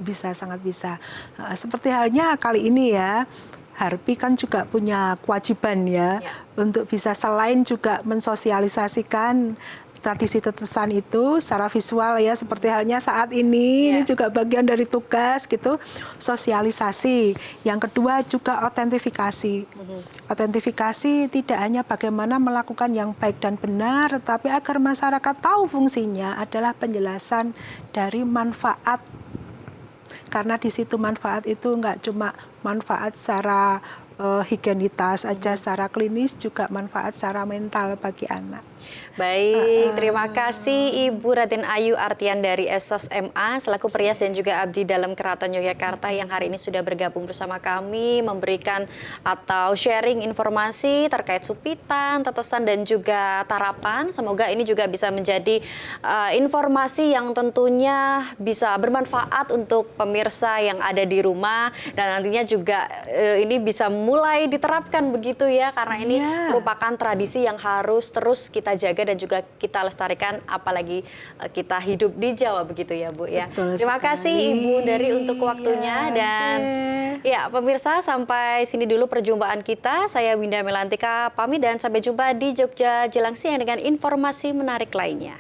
Bisa, sangat bisa. Seperti halnya kali ini ya, Harpi kan juga punya kewajiban ya untuk bisa selain juga mensosialisasikan tradisi tetesan itu secara visual ya, seperti halnya saat ini juga bagian dari tugas gitu, sosialisasi. Yang kedua juga autentifikasi. Autentifikasi tidak hanya bagaimana melakukan yang baik dan benar, tetapi agar masyarakat tahu fungsinya adalah penjelasan dari manfaat. Karena di situ manfaat itu nggak cuma manfaat secara higienitas aja, secara klinis juga manfaat secara mental bagi anak. Baik, terima kasih Ibu Raden Ayu Artian dari Esos MA selaku perias dan juga abdi dalam Keraton Yogyakarta yang hari ini sudah bergabung bersama kami memberikan atau sharing informasi terkait supitan, tetesan dan juga tarapan. Semoga ini juga bisa menjadi informasi yang tentunya bisa bermanfaat untuk pemirsa yang ada di rumah, dan nantinya juga ini bisa mulai diterapkan begitu ya, karena ini merupakan tradisi yang harus terus kita jaga dan juga kita lestarikan, apalagi kita hidup di Jawa begitu ya Bu ya. Terima kasih Ibu dari untuk waktunya dan ya pemirsa, sampai sini dulu perjumpaan kita. Saya Winda Melantika pamit dan sampai jumpa di Jogja Jelang Siang dengan informasi menarik lainnya.